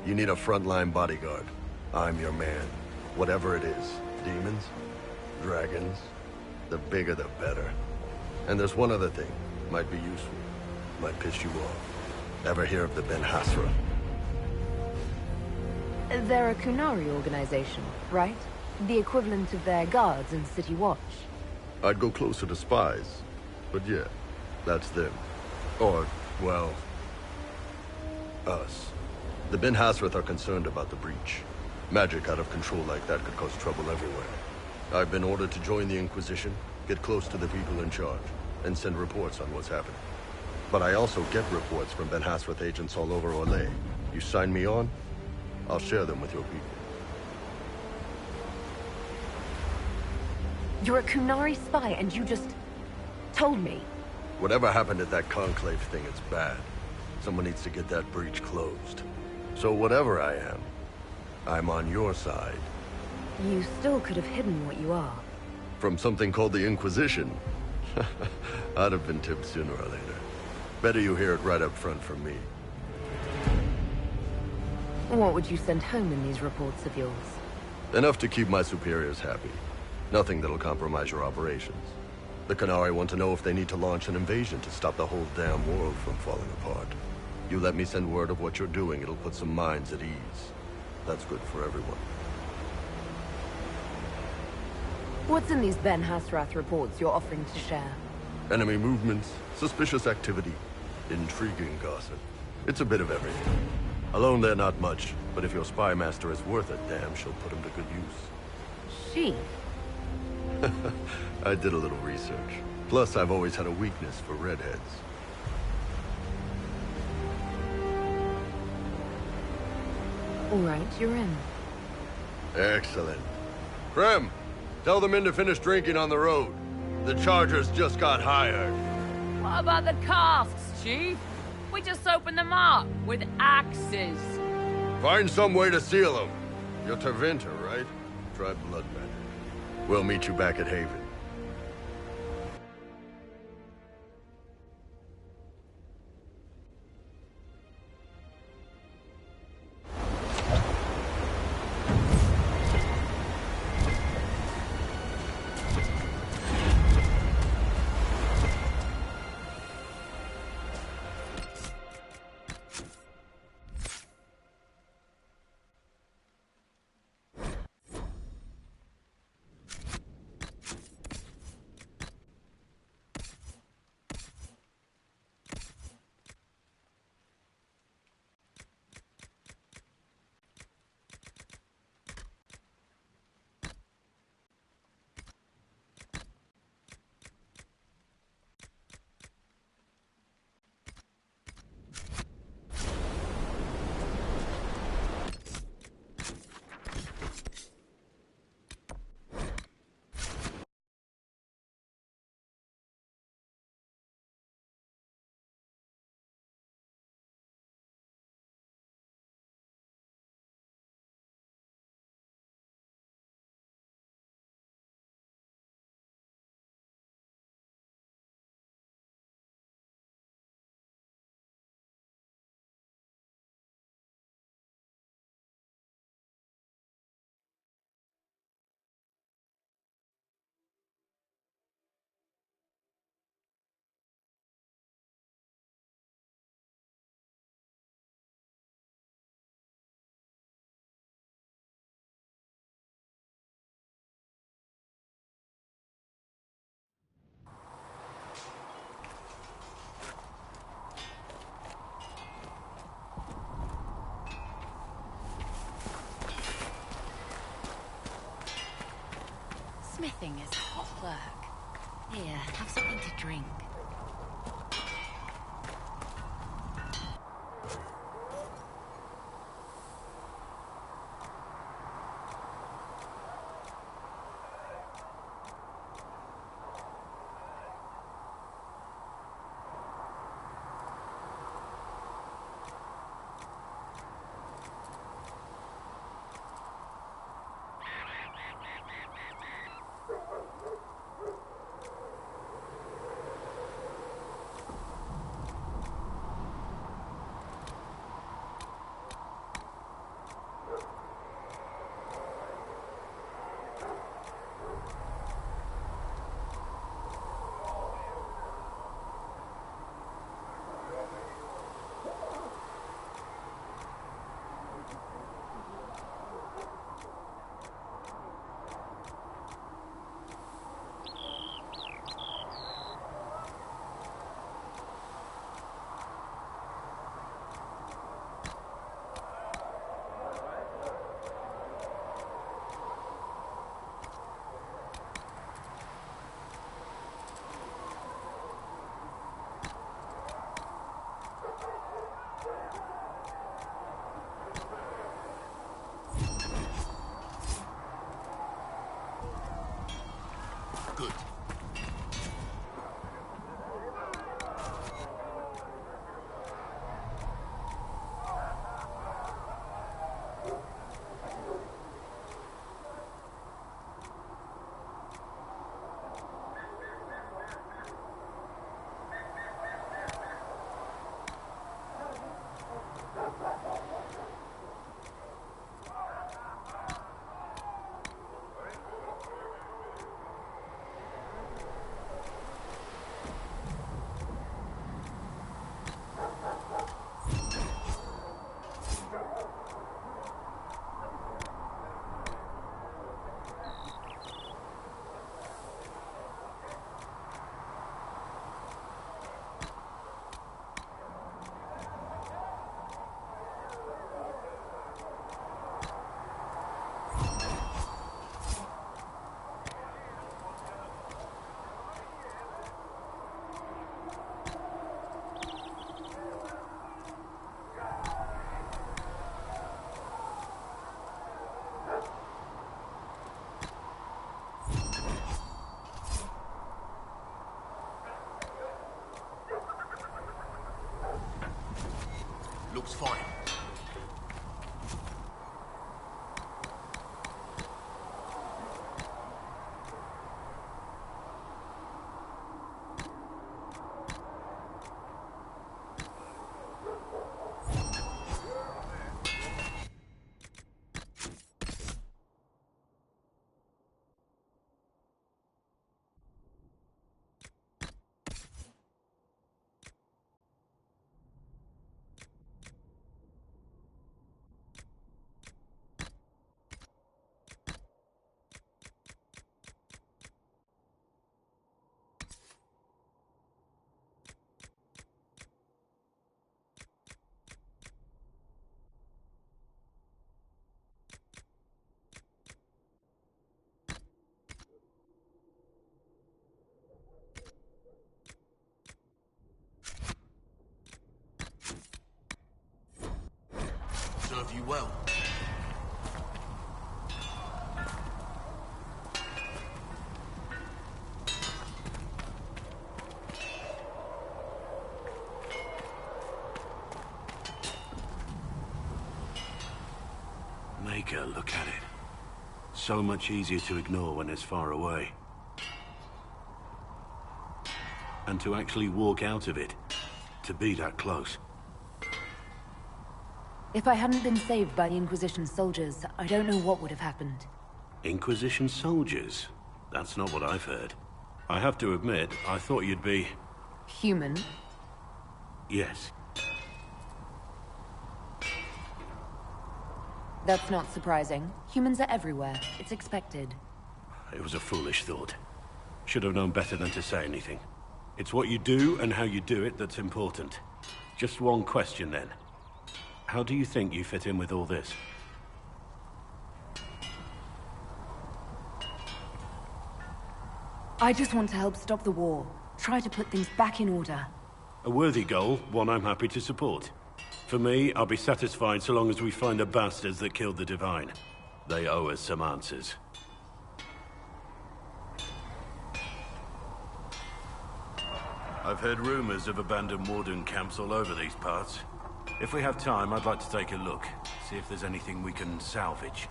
You need a frontline bodyguard. I'm your man. Whatever it is. Demons? Dragons? The bigger the better. And there's one other thing. Might be useful. Might piss you off. Ever hear of the Ben Hasra? They're a Kunari organization, right? The equivalent of their guards in City Watch. I'd go closer to spies. But yeah, that's them. Or, well, us. The Ben Hasrath are concerned about the breach. Magic out of control like that could cause trouble everywhere. I've been ordered to join the Inquisition, get close to the people in charge, and send reports on what's happening. But I also get reports from Ben Hasrath agents all over Orlais. You sign me on, I'll share them with your people. You're a Kunari spy and you just told me. Whatever happened at that Conclave thing, it's bad. Someone needs to get that breach closed. So whatever I am, I'm on your side. You still could have hidden what you are. From something called the Inquisition? I'd have been tipped sooner or later. Better you hear it right up front from me. What would you send home in these reports of yours? Enough to keep my superiors happy. Nothing that'll compromise your operations. The Canari want to know if they need to launch an invasion to stop the whole damn world from falling apart. You let me send word of what you're doing, it'll put some minds at ease. That's good for everyone. What's in these Ben Hasrath reports you're offering to share? Enemy movements, suspicious activity, intriguing gossip. It's a bit of everything. Alone they're not much, but if your spy master is worth it, damn, she'll put him to good use. She? I did a little research. Plus, I've always had a weakness for redheads. All right, you're in. Excellent. Krem, tell the men to finish drinking on the road. The Chargers just got hired. What about the casks, Chief? We just opened them up with axes. Find some way to seal them. You're Tevinter, right? Try blood matter. We'll meet you back at Haven. Nothing is hot work. Here, have something to drink. Good. Looks fine. Serve you well. Maker, look at it. So much easier to ignore when it's far away. And to actually walk out of it, to be that close. If I hadn't been saved by the Inquisition soldiers, I don't know what would have happened. Inquisition soldiers? That's not what I've heard. I have to admit, I thought you'd be... Human? Yes. That's not surprising. Humans are everywhere. It's expected. It was a foolish thought. Should have known better than to say anything. It's what you do and how you do it that's important. Just one question then. How do you think you fit in with all this? I just want to help stop the war. Try to put things back in order. A worthy goal, one I'm happy to support. For me, I'll be satisfied so long as we find the bastards that killed the Divine. They owe us some answers. I've heard rumors of abandoned warden camps all over these parts. If we have time, I'd like to take a look, see if there's anything we can salvage.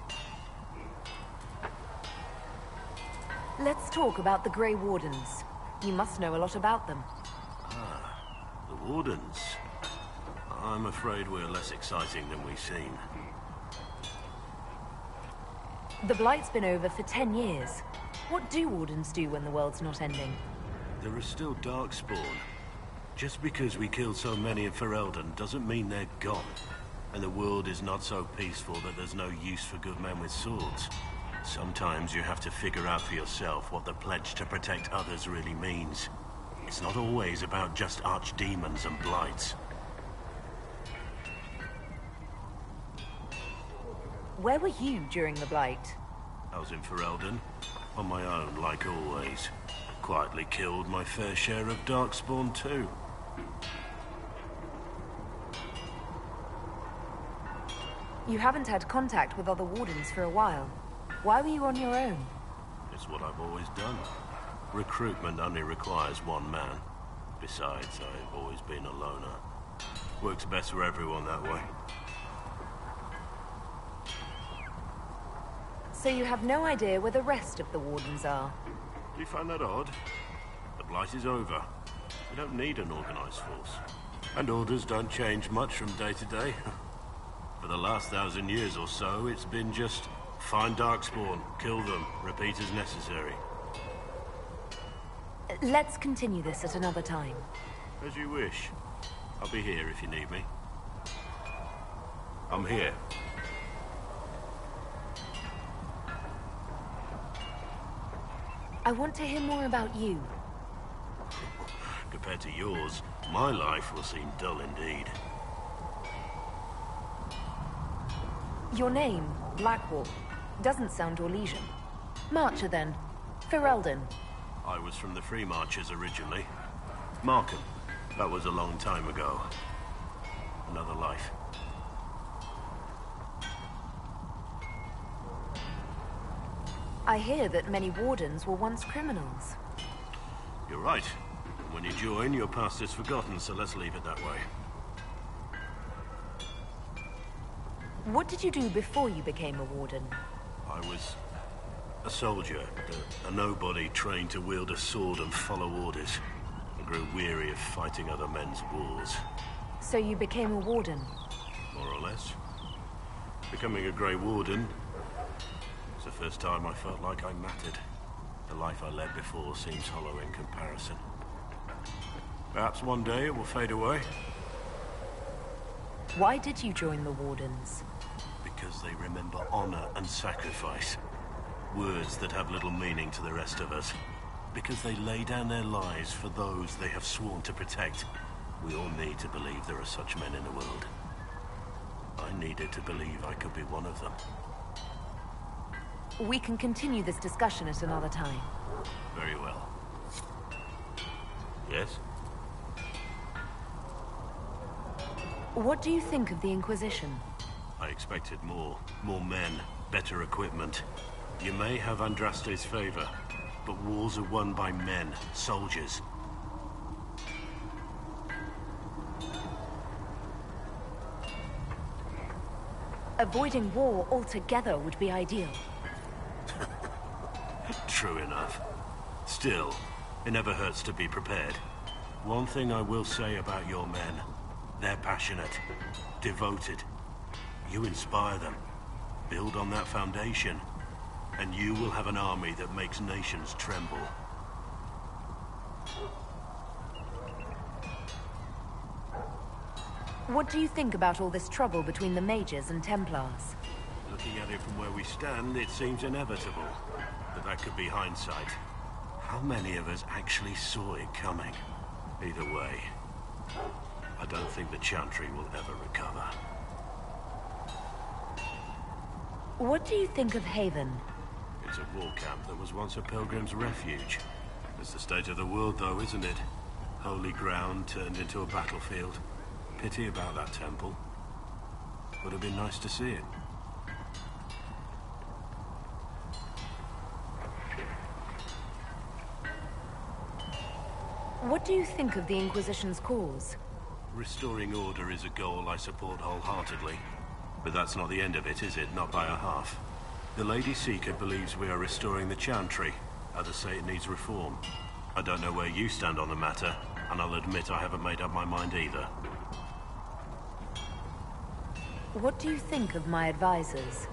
Let's talk about the Grey Wardens. You must know a lot about them. Ah, the Wardens. I'm afraid we're less exciting than we seem. The Blight's been over for 10 years. What do Wardens do when the world's not ending? There are still Darkspawn. Just because we killed so many in Ferelden doesn't mean they're gone. And the world is not so peaceful that there's no use for good men with swords. Sometimes you have to figure out for yourself what the pledge to protect others really means. It's not always about just archdemons and blights. Where were you during the Blight? I was in Ferelden, on my own, like always. Quietly killed my fair share of Darkspawn too. You haven't had contact with other Wardens for a while. Why were you on your own? It's what I've always done. Recruitment only requires one man. Besides, I've always been a loner. Works best for everyone that way. So you have no idea where the rest of the Wardens are? Do you find that odd? The Blight is over. We don't need an organized force. And orders don't change much from day to day. For the last 1,000 years or so, it's been just find Darkspawn, kill them, repeat as necessary. Let's continue this at another time. As you wish. I'll be here if you need me. I'm here. I want to hear more about you. Compared to yours, my life will seem dull indeed. Your name, Blackwall, doesn't sound Orlesian. Marcher, then. Ferelden. I was from the Free Marchers originally. Markham. That was a long time ago. Another life. I hear that many Wardens were once criminals. You're right. When you join, your past is forgotten, so let's leave it that way. What did you do before you became a Warden? I was a soldier, a nobody trained to wield a sword and follow orders. I grew weary of fighting other men's wars. So you became a Warden? More or less. Becoming a Grey Warden was the first time I felt like I mattered. The life I led before seems hollow in comparison. Perhaps one day it will fade away. Why did you join the Wardens? Because they remember honor and sacrifice. Words that have little meaning to the rest of us. Because they lay down their lives for those they have sworn to protect. We all need to believe there are such men in the world. I needed to believe I could be one of them. We can continue this discussion at another time. Very well. Yes? What do you think of the Inquisition? I expected more. More men, better equipment. You may have Andraste's favor, but wars are won by men, soldiers. Avoiding war altogether would be ideal. True enough. Still, it never hurts to be prepared. One thing I will say about your men. They're passionate, devoted. You inspire them. Build on that foundation, and you will have an army that makes nations tremble. What do you think about all this trouble between the Mages and Templars? Looking at it from where we stand, it seems inevitable. But that could be hindsight. How many of us actually saw it coming? Either way, I don't think the Chantry will ever recover. What do you think of Haven? It's a war camp that was once a pilgrim's refuge. It's the state of the world, though, isn't it? Holy ground turned into a battlefield. Pity about that temple. Would have been nice to see it. What do you think of the Inquisition's cause? Restoring order is a goal I support wholeheartedly. But that's not the end of it, is it? Not by a half. The Lady Seeker believes we are restoring the Chantry. Others say it needs reform. I don't know where you stand on the matter, and I'll admit I haven't made up my mind either. What do you think of my advisors?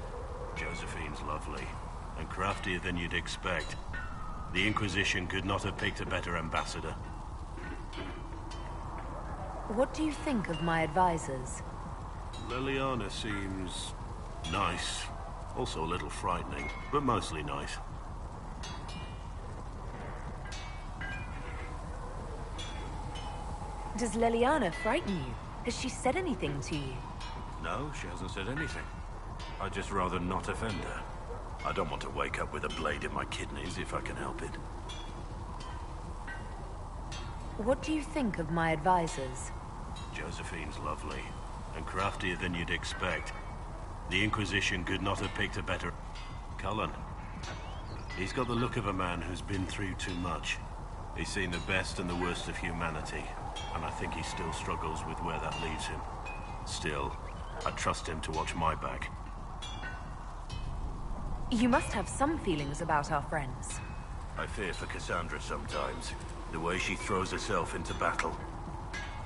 Josephine's lovely, and craftier than you'd expect. The Inquisition could not have picked a better ambassador. What do you think of my advisors? Liliana seems nice. Also a little frightening, but mostly nice. Does Liliana frighten you? Has she said anything to you? No, she hasn't said anything. I'd just rather not offend her. I don't want to wake up with a blade in my kidneys if I can help it. What do you think of my advisors? Josephine's lovely, and craftier than you'd expect. The Inquisition could not have picked a better... Cullen. He's got the look of a man who's been through too much. He's seen the best and the worst of humanity, and I think he still struggles with where that leaves him. Still, I trust him to watch my back. You must have some feelings about our friends. I fear for Cassandra sometimes. The way she throws herself into battle.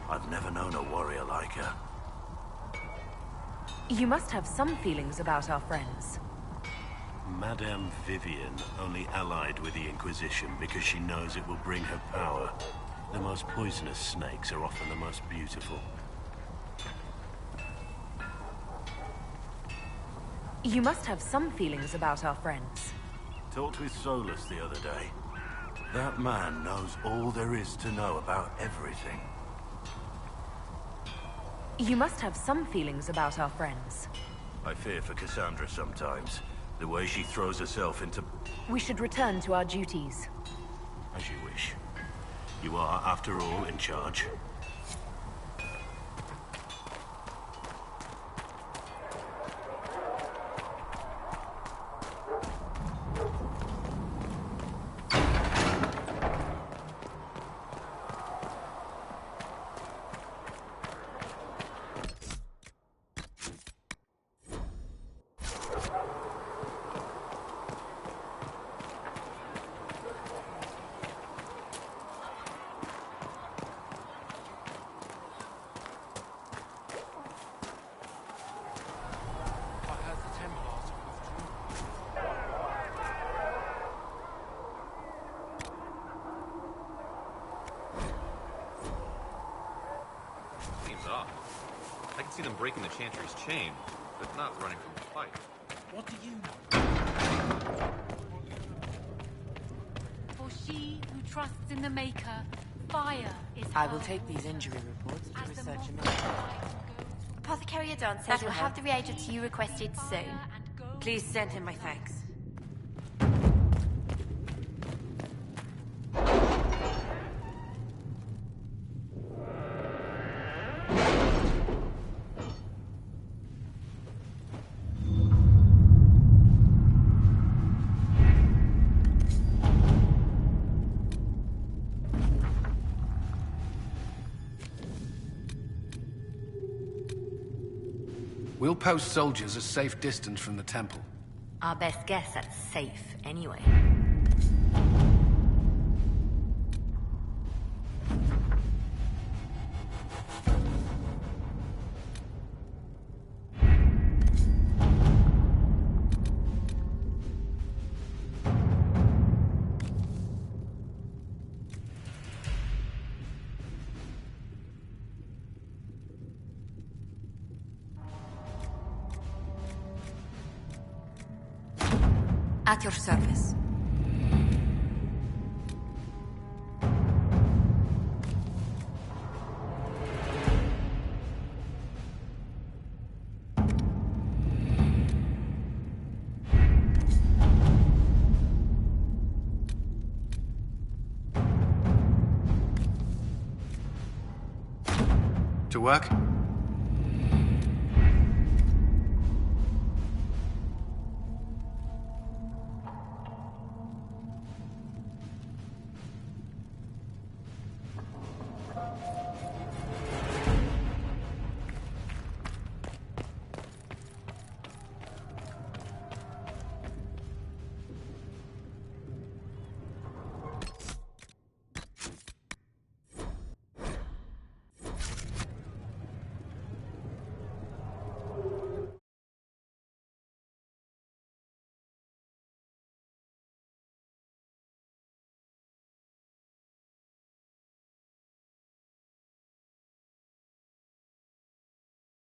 I've never known a warrior like her. You must have some feelings about our friends. Madame Vivian only allied with the Inquisition because she knows it will bring her power. The most poisonous snakes are often the most beautiful. You must have some feelings about our friends. Talked with Solus the other day. That man knows all there is to know about everything. You must have some feelings about our friends. I fear for Cassandra sometimes. The way she throws herself into... We should return to our duties. As you wish. You are, after all, in charge. I can see them breaking the Chantry's chain, but not running from the fight. What do you know? For she who trusts in the Maker, fire is I will take these injury reports to research immediately. Apothecary Adon says we'll have the reagents you requested soon. Please send him my thanks. We'll post soldiers a safe distance from the temple. Our best guess at safe, anyway. At your service. To work?